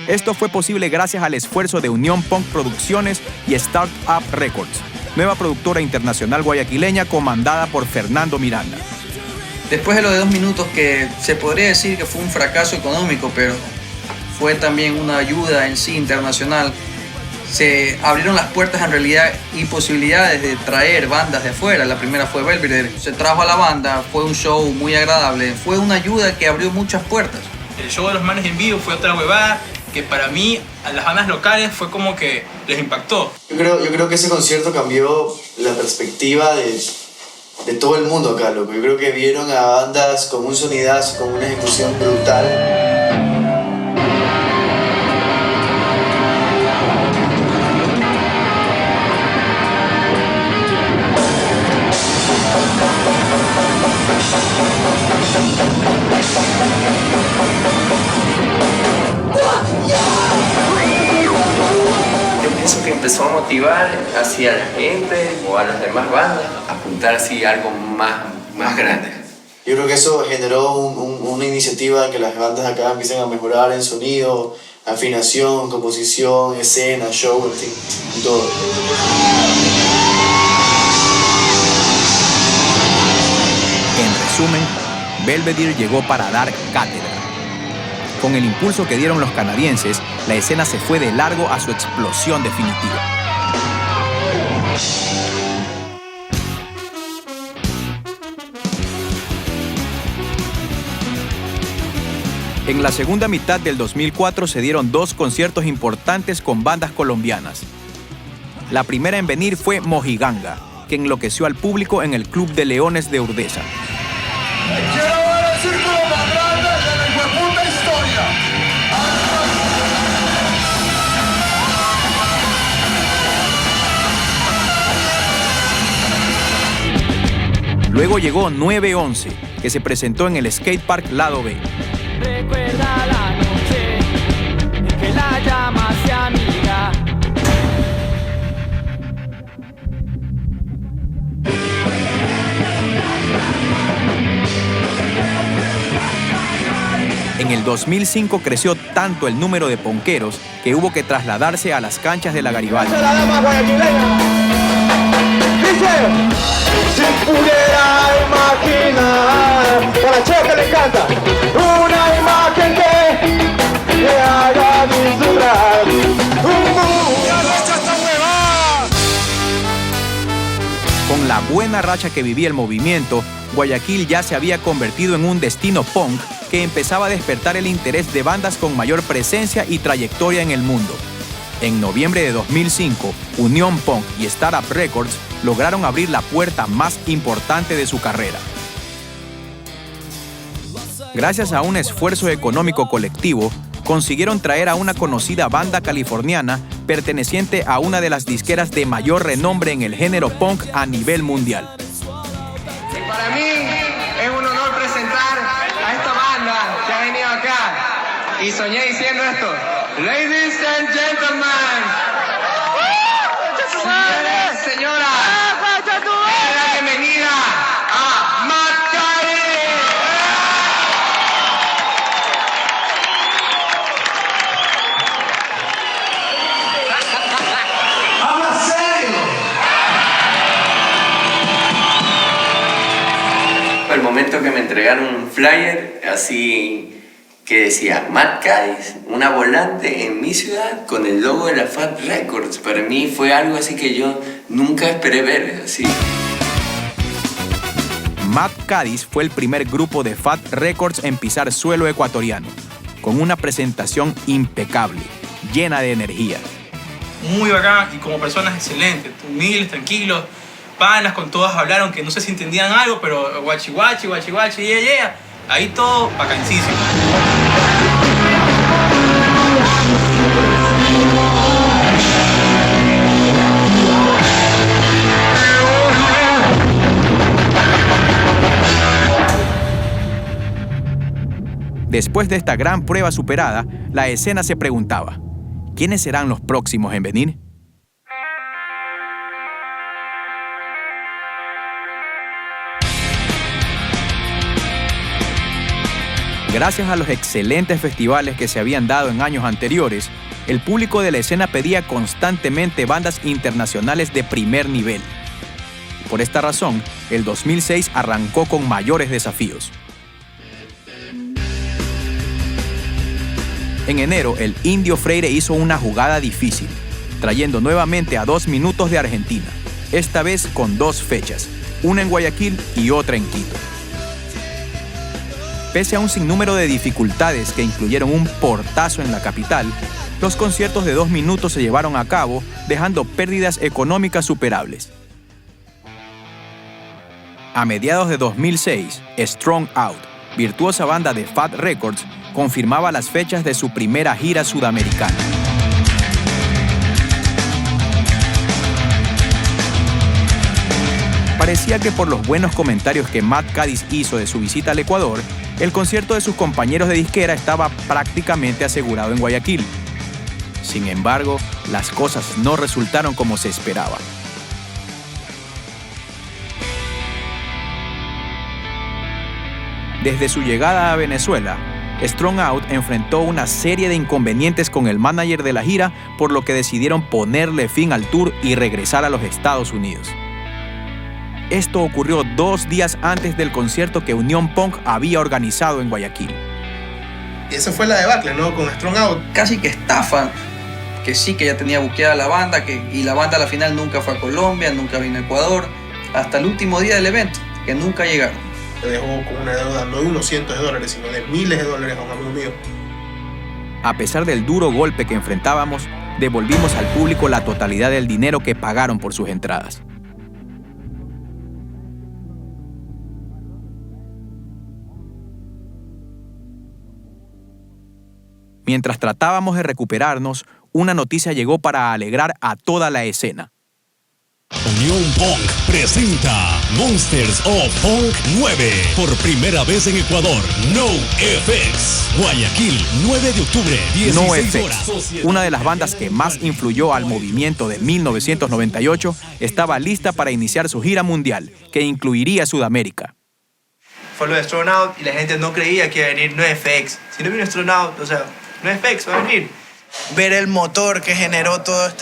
Esto fue posible gracias al esfuerzo de Unión Punk Producciones y Startup Records, nueva productora internacional guayaquileña comandada por Fernando Miranda. Después de lo de 2 minutos, que se podría decir que fue un fracaso económico, pero fue también una ayuda en sí internacional, se abrieron las puertas en realidad y posibilidades de traer bandas de afuera. La primera fue Belvedere, se trajo a la banda, fue un show muy agradable, fue una ayuda que abrió muchas puertas. El show de los manes en vivo fue otra huevada que para mí, a las bandas locales, fue como que les impactó. Yo creo que ese concierto cambió la perspectiva de todo el mundo acá, loco. Yo creo que vieron a bandas con un sonidazo, con una ejecución brutal. Yo pienso que empezó a motivar hacia la gente o a las demás bandas a apuntar así a algo más grande. Yo creo que eso generó una iniciativa de que las bandas acá empiecen a mejorar en sonido, afinación, composición, escena, show, en fin, y todo. En resumen, Belvedere llegó para dar cátedra. Con el impulso que dieron los canadienses, la escena se fue de largo a su explosión definitiva. En la segunda mitad del 2004 se dieron 2 conciertos importantes con bandas colombianas. La primera en venir fue Mojiganga, que enloqueció al público en el Club de Leones de Urdesa. Luego llegó 911, que se presentó en el Skatepark Lado B. Recuerda la noche en que la llamaste amiga. En el 2005 creció tanto el número de ponqueros que hubo que trasladarse a las canchas de la Garibaldi. Si pudiera imaginar, para Cheo que le encanta, una imagen que le haga disfrutar Con la buena racha que vivía el movimiento, Guayaquil ya se había convertido en un destino punk que empezaba a despertar el interés de bandas con mayor presencia y trayectoria en el mundo. En noviembre de 2005, Unión Punk y Startup Records lograron abrir la puerta más importante de su carrera. Gracias a un esfuerzo económico colectivo, consiguieron traer a una conocida banda californiana perteneciente a una de las disqueras de mayor renombre en el género punk a nivel mundial. Para mí es un honor presentar a esta banda que ha venido acá y soñé diciendo esto. Ladies and gentlemen, señores, señoras, la bienvenida a Matt Cady. ¡Habla serio! El momento que me entregaron un flyer así que decía Matt Cádiz, una volante en mi ciudad con el logo de la Fat Records. Para mí fue algo así que yo nunca esperé ver, así. Matt Cadiz fue el primer grupo de Fat Records en pisar suelo ecuatoriano, con una presentación impecable, llena de energía. Muy bacán y como personas excelentes, humildes, tranquilos, panas, con todas hablaron que no sé si entendían algo, pero guachi guachi, yeah. Ahí todo bacanísimo. Después de esta gran prueba superada, la escena se preguntaba, ¿quiénes serán los próximos en venir? Gracias a los excelentes festivales que se habían dado en años anteriores, el público de la escena pedía constantemente bandas internacionales de primer nivel. Por esta razón, el 2006 arrancó con mayores desafíos. En enero, el Indio Freire hizo una jugada difícil, trayendo nuevamente a 2 Minutos de Argentina, esta vez con 2 fechas, una en Guayaquil y otra en Quito. Pese a un sinnúmero de dificultades que incluyeron un portazo en la capital, los conciertos de 2 minutos se llevaron a cabo, dejando pérdidas económicas superables. A mediados de 2006, Strong Out, virtuosa banda de Fat Records, confirmaba las fechas de su primera gira sudamericana. Parecía que por los buenos comentarios que Matt Cadiz hizo de su visita al Ecuador, el concierto de sus compañeros de disquera estaba prácticamente asegurado en Guayaquil. Sin embargo, las cosas no resultaron como se esperaba. Desde su llegada a Venezuela, Strong Out enfrentó una serie de inconvenientes con el manager de la gira, por lo que decidieron ponerle fin al tour y regresar a los Estados Unidos. Esto ocurrió 2 días antes del concierto que Unión Punk había organizado en Guayaquil. Y esa fue la debacle, ¿no? Con Strong Out. Casi que estafa, que sí, que ya tenía buqueada la banda, y la banda a la final nunca fue a Colombia, nunca vino a Ecuador, hasta el último día del evento, que nunca llegaron. Me dejó con una deuda no de unos cientos de dólares, sino de miles de dólares a un amigo mío. A pesar del duro golpe que enfrentábamos, devolvimos al público la totalidad del dinero que pagaron por sus entradas. Mientras tratábamos de recuperarnos, una noticia llegó para alegrar a toda la escena. Unión Punk presenta Monsters of Punk 9 por primera vez en Ecuador. NoFX, Guayaquil, 9 de octubre, 16 horas. NoFX, una de las bandas que más influyó al movimiento de 1998, estaba lista para iniciar su gira mundial, que incluiría Sudamérica. Fue lo de Strong Out y la gente no creía que iba a venir NoFX. Si no vino Strong Out, o sea, NoFX va a venir. Ver el motor que generó toda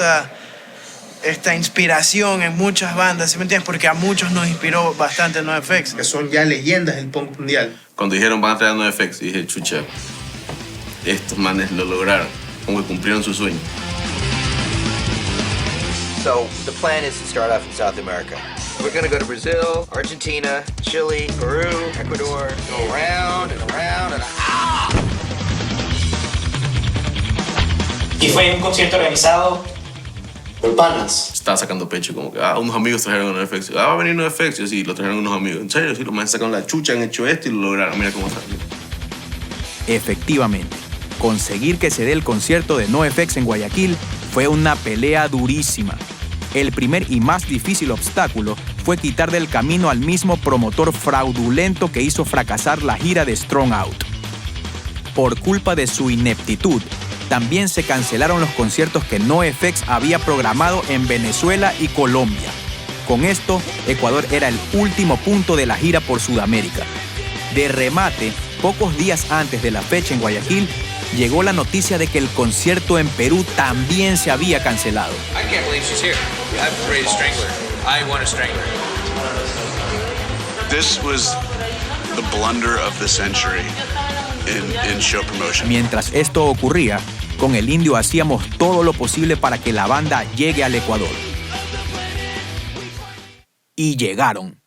esta inspiración en muchas bandas, ¿sí me entiendes? Porque a muchos nos inspiró bastante NoFX. Que son ya leyendas del punk mundial. Cuando dijeron van a traer NoFX, dije, chucha, estos manes lo lograron, como que cumplieron su sueño. So, the plan is to start off in South America. We're gonna go to Brazil, Argentina, Chile, Peru, Ecuador, go around and around and Y fue un concierto organizado por panas. Estaba sacando pecho, como que unos amigos trajeron NoFX. Va a venir NoFX. Yo sí, lo trajeron unos amigos. En serio, sí, los manes sacaron la chucha, han hecho esto y lo lograron. Mira cómo está. Efectivamente, conseguir que se dé el concierto de NoFX en Guayaquil fue una pelea durísima. El primer y más difícil obstáculo fue quitar del camino al mismo promotor fraudulento que hizo fracasar la gira de Strong Out. Por culpa de su ineptitud, también se cancelaron los conciertos que NoFX había programado en Venezuela y Colombia. Con esto, Ecuador era el último punto de la gira por Sudamérica. De remate, pocos días antes de la fecha en Guayaquil, llegó la noticia de que el concierto en Perú también se había cancelado. I can't believe she's here. I've created a strangler. I want a strangler. This was the blunder of the century in show promotion. Mientras esto ocurría, con el Indio hacíamos todo lo posible para que la banda llegue al Ecuador. Y llegaron.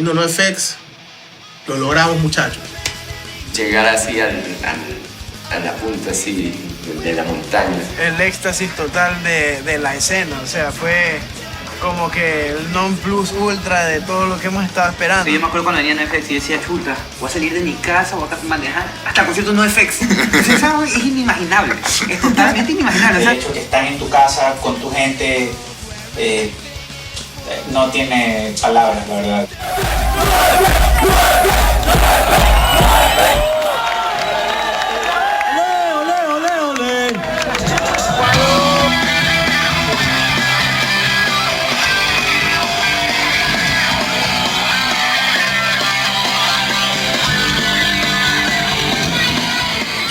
vino NoFX, lo logramos, muchachos. Llegar así a la punta así de la montaña. El éxtasis total de la escena, o sea, fue como que el non plus ultra de todo lo que hemos estado esperando. Sí, yo me acuerdo cuando venía NoFX y decía, chuta, voy a salir de mi casa, voy a estar manejando hasta el concierto NoFX. Es algo inimaginable, es totalmente inimaginable. El hecho que estás en tu casa con tu gente no tiene palabras, la verdad.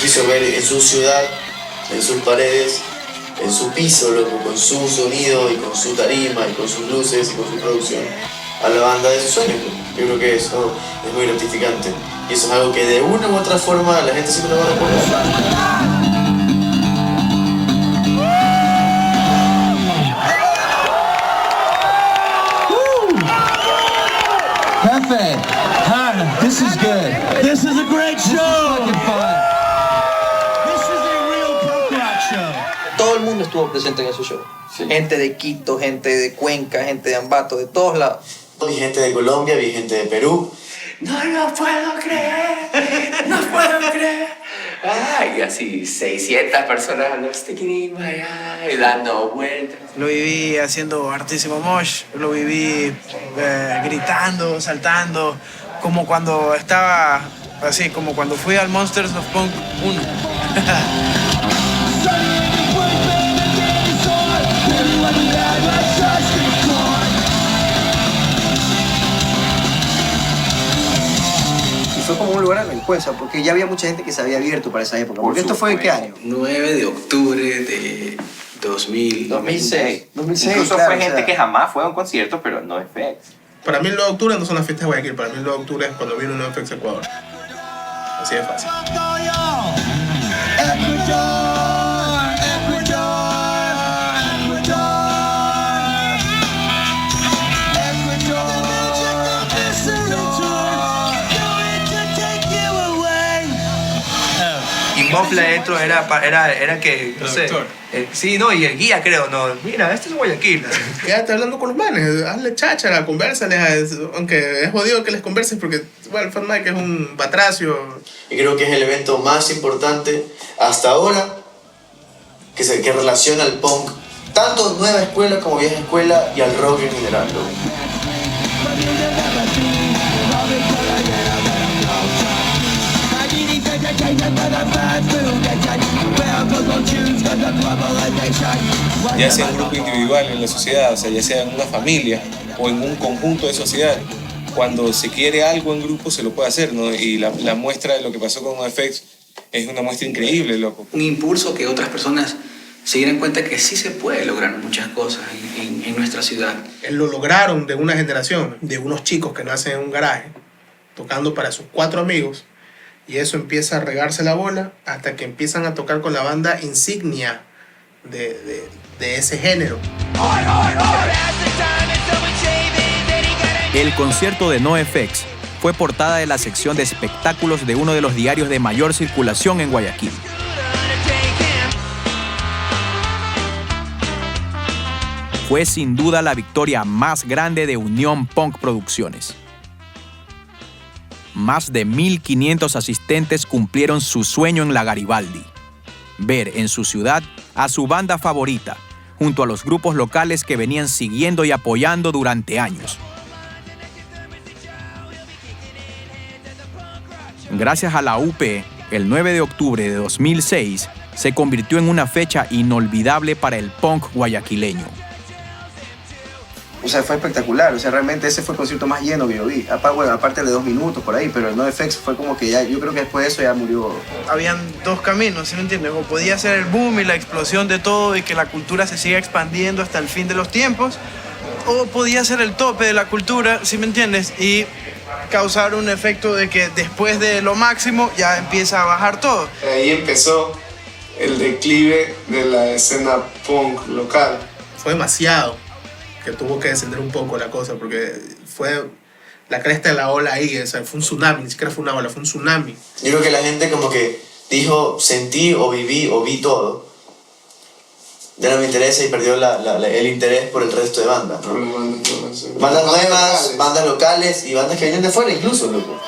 Quiso ver en su ciudad, en sus paredes, en su piso, loco, con su sonido y con su tarima y con sus luces y con su producción, a la banda de sus sueños. Yo creo que eso es muy gratificante y eso es algo que de una u otra forma la gente siempre lo va a recordar. Pepe, Han, this is good. This is a great show. This is fucking fun. This is a real punk rock show. Todo el mundo estuvo presente en ese show. Sí. Gente de Quito, gente de Cuenca, gente de Ambato, de todos lados. Vi gente de Colombia, vi gente de Perú. No lo puedo creer, no puedo creer. Ay, así 600 personas no y dando vueltas. Lo viví haciendo hartísimo mosh, lo viví gritando, saltando, como cuando estaba así, como cuando fui al Monsters of Punk 1. Fue como un lugar a la encuesta, porque ya había mucha gente que se había abierto para esa época. Porque esto fue en qué año? 9 de octubre de 2006. Incluso claro, fue gente que jamás fue a un concierto, pero NoFX. Para mí el 9 de octubre no son las fiestas de Guayaquil, para mí el 9 de octubre es cuando vino NoFX a Ecuador. Así de fácil. Mofla adentro era que, no sé, sí, no, y el guía creo, no, mira, este es Guayaquil. Quédate hablando con los manes, hazle cháchara, conversales, aunque es jodido que les converses porque, bueno, Fat Mike es un batracio. Y creo que es el evento más importante hasta ahora que relaciona al punk, tanto nueva escuela como vieja escuela y al rock en general, ¿no? Ya sea en un grupo individual en la sociedad, o sea, ya sea en una familia o en un conjunto de sociedad, cuando se quiere algo en grupo se lo puede hacer, ¿no? Y la muestra de lo que pasó con NoFX es una muestra increíble, loco. Un impulso que otras personas se dieran cuenta que sí se puede lograr muchas cosas en nuestra ciudad. Lo lograron de una generación, de unos chicos que nacen en un garaje, tocando para sus 4 amigos, y eso empieza a regarse la bola hasta que empiezan a tocar con la banda insignia de ese género. El concierto de NoFX fue portada de la sección de espectáculos de uno de los diarios de mayor circulación en Guayaquil. Fue sin duda la victoria más grande de Unión Punk Producciones. Más de 1.500 asistentes cumplieron su sueño en la Garibaldi: ver en su ciudad a su banda favorita, junto a los grupos locales que venían siguiendo y apoyando durante años. Gracias a la UP, el 9 de octubre de 2006 se convirtió en una fecha inolvidable para el punk guayaquileño. O sea, fue espectacular. O sea, realmente ese fue el concierto más lleno que yo vi. Aparte de 2 minutos por ahí, pero el NoFX fue como que ya, yo creo que después de eso ya murió. Habían 2 caminos, ¿sí me entiendes? O podía ser el boom y la explosión de todo y que la cultura se siga expandiendo hasta el fin de los tiempos, o podía ser el tope de la cultura, ¿sí me entiendes? Y causar un efecto de que después de lo máximo ya empieza a bajar todo. Ahí empezó el declive de la escena punk local. Fue demasiado que tuvo que descender un poco la cosa, porque fue la cresta de la ola ahí, o sea, fue un tsunami, ni siquiera fue una ola, fue un tsunami. Yo creo que la gente como que dijo, sentí o viví o vi todo. Ya no me interesa y perdió el interés por el resto de bandas, ¿no? Bandas nuevas, bandas locales y bandas que vienen de fuera incluso, loco.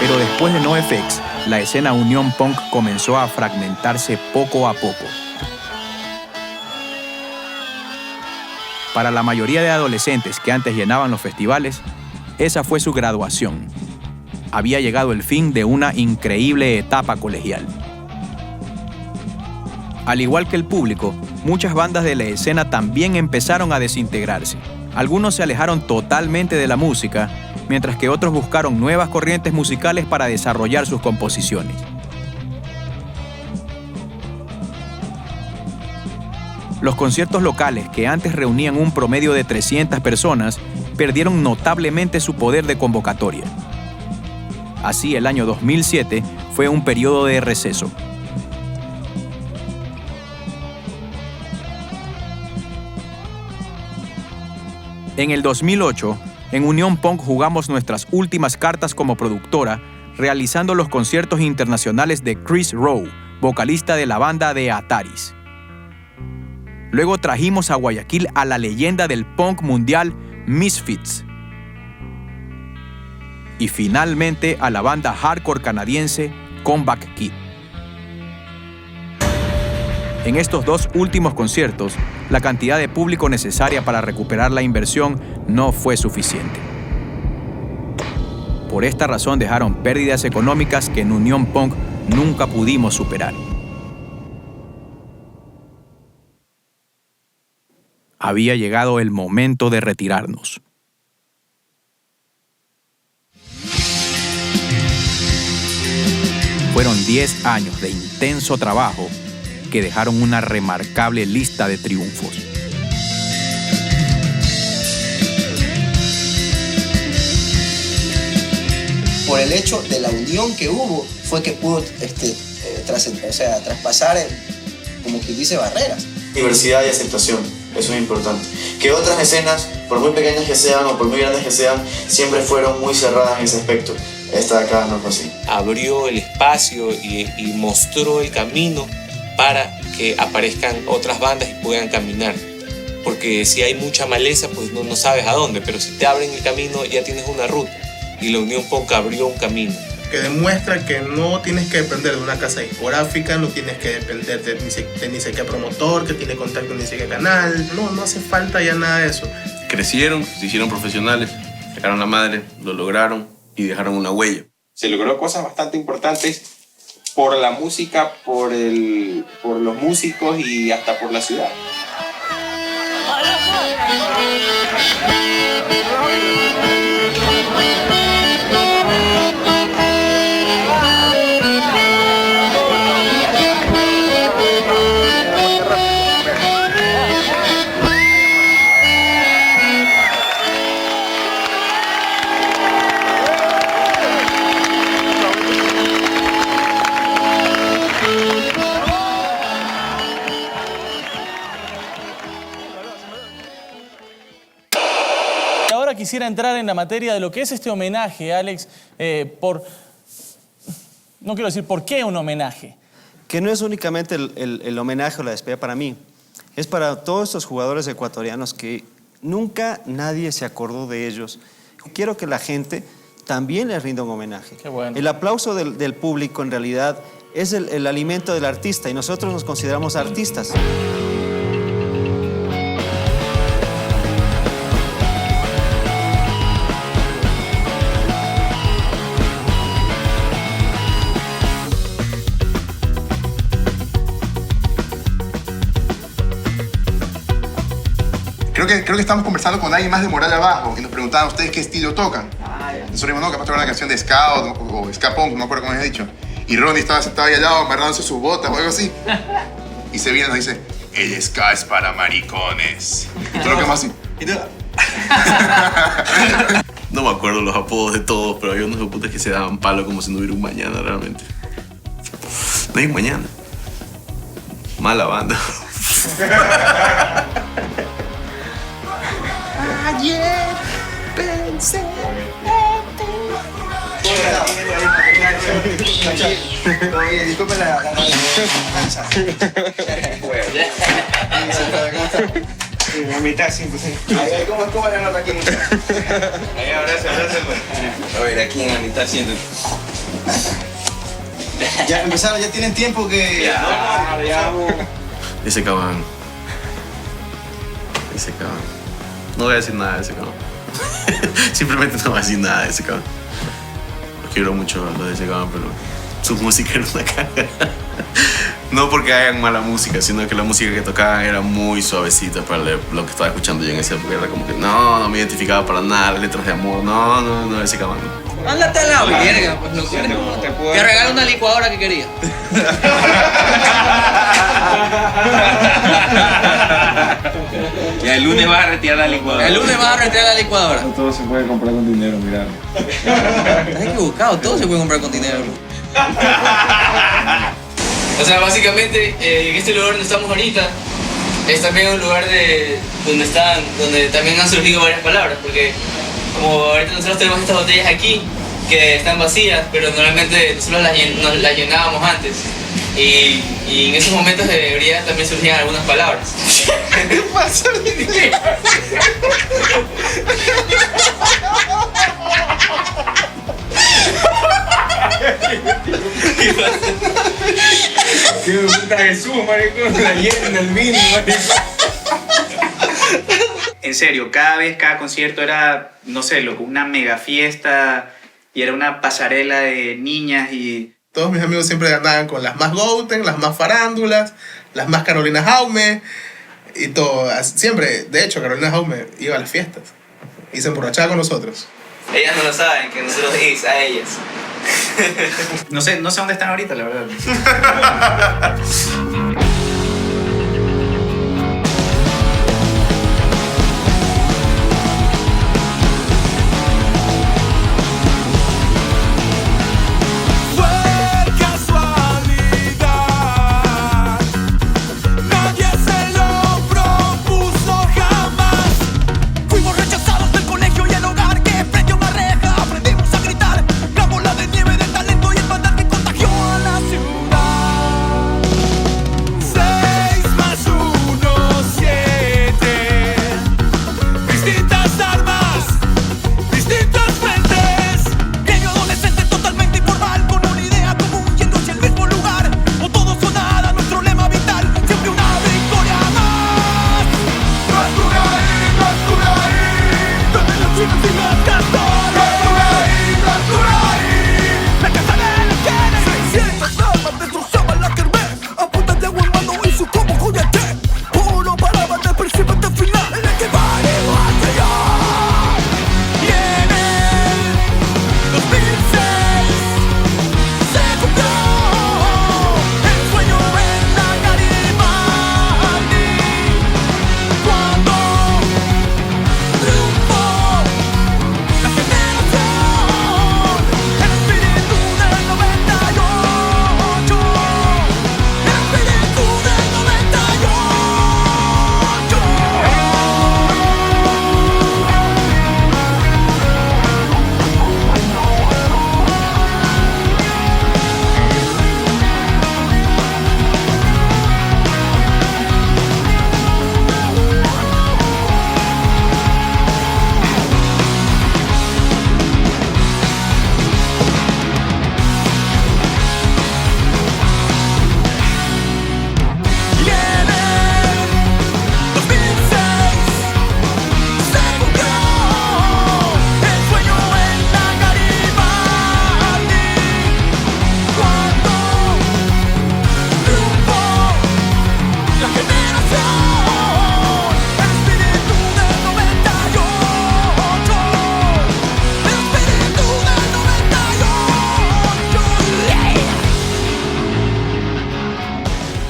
Pero después de NoFX, la escena unión punk comenzó a fragmentarse poco a poco. Para la mayoría de adolescentes que antes llenaban los festivales, esa fue su graduación. Había llegado el fin de una increíble etapa colegial. Al igual que el público, muchas bandas de la escena también empezaron a desintegrarse. Algunos se alejaron totalmente de la música, mientras que otros buscaron nuevas corrientes musicales para desarrollar sus composiciones. Los conciertos locales, que antes reunían un promedio de 300 personas, perdieron notablemente su poder de convocatoria. Así, el año 2007 fue un periodo de receso. En el 2008, en Unión Punk jugamos nuestras últimas cartas como productora, realizando los conciertos internacionales de Chris Rowe, vocalista de la banda de Ataris. Luego trajimos a Guayaquil a la leyenda del punk mundial Misfits. Y finalmente a la banda hardcore canadiense Comeback Kid. En estos dos últimos conciertos, la cantidad de público necesaria para recuperar la inversión no fue suficiente. Por esta razón dejaron pérdidas económicas que en Unión Punk nunca pudimos superar. Había llegado el momento de retirarnos. Fueron 10 años de intenso trabajo que dejaron una remarcable lista de triunfos. Por el hecho de la unión que hubo, fue que pudo traspasar, como quien dice, barreras. Diversidad y aceptación, eso es importante. Que otras escenas, por muy pequeñas que sean o por muy grandes que sean, siempre fueron muy cerradas en ese aspecto. Esta de acá no fue así. Abrió el espacio y mostró el camino para que aparezcan otras bandas y puedan caminar. Porque si hay mucha maleza, pues no sabes a dónde, pero si te abren el camino ya tienes una ruta. Y la Unión Punk abrió un camino. Que demuestra que no tienes que depender de una casa discográfica, no tienes que depender de ni sé qué promotor, que tiene contacto ni sé qué canal. No hace falta ya nada de eso. Crecieron, se hicieron profesionales, sacaron la madre, lo lograron y dejaron una huella. Se logró cosas bastante importantes por la música, por los músicos y hasta por la ciudad. Ahora quisiera entrar en la materia de lo que es este homenaje, Alex, no quiero decir por qué un homenaje. Que no es únicamente el homenaje o la despedida para mí, es para todos estos jugadores ecuatorianos que nunca nadie se acordó de ellos. Quiero que la gente también les rinda un homenaje. Qué bueno. El aplauso del público en realidad es el alimento del artista y nosotros nos consideramos artistas. Creo que estamos conversando con alguien más de Moral Abajo y nos preguntaban ustedes qué estilo tocan. Nosotros dijimos, no, capaz tocan una canción de ska o ska punk, no me acuerdo cómo había dicho. Y Ronnie estaba sentado ahí al lado amarrándose sus botas o algo así. Y se viene y nos dice, el ska es para maricones. Y todo lo que más así. No me acuerdo los apodos de todos, pero había unos putas que se daban palo como si no hubiera un mañana realmente. No hay un mañana. Mala banda. Ayer pensé en Oye, disculpe la danza. A mitad, sí, pues sí. Ahí, ¿cómo le nota aquí? Ahí, abraza, pues. A ver, aquí en la mitad siéntate. Ya empezaron, ya tienen tiempo que... Ese cabrón. Ese cabrón. No voy a decir nada de ese cabrón. Simplemente no voy a decir nada de ese cabrón. Los quiero mucho los de ese cabrón, pero su música era una cagada. No porque hagan mala música, sino que la música que tocaban era muy suavecita para lo que estaba escuchando yo en esa época. Era como que no me identificaba para nada, letras de amor, no, ese cabrón. Ándate al lado, verga, pues lo que te regalo una licuadora que quería. Ya el lunes vas a retirar la licuadora. El lunes vas a retirar la licuadora. No todo se puede comprar con dinero, mira. Estás equivocado, todo se puede comprar con dinero. O sea, básicamente en este lugar donde estamos ahorita es también un lugar donde también han surgido varias palabras, porque como ahorita nosotros tenemos estas botellas aquí que están vacías, pero normalmente nosotros las llenábamos antes. Y en esos momentos de ebriedad también surgían algunas palabras. ¿Qué pasa? ¿Qué puta Jesús, maricón? La llena, el vino, maricón. En serio, cada concierto era, no sé, loco, una mega fiesta y era una pasarela de niñas y... Todos mis amigos siempre andaban con las más Goten, las más farándulas, las más Carolina Jaume y todo. Siempre, de hecho, Carolina Jaume iba a las fiestas y se emborrachaba con nosotros. Ellas no lo saben, que nosotros es a ellas. No sé dónde están ahorita, la verdad.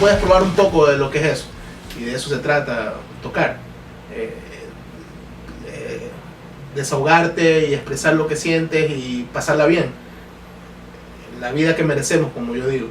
Puedes probar un poco de lo que es eso. Y de eso se trata tocar. Desahogarte y expresar lo que sientes y pasarla bien. La vida que merecemos, como yo digo.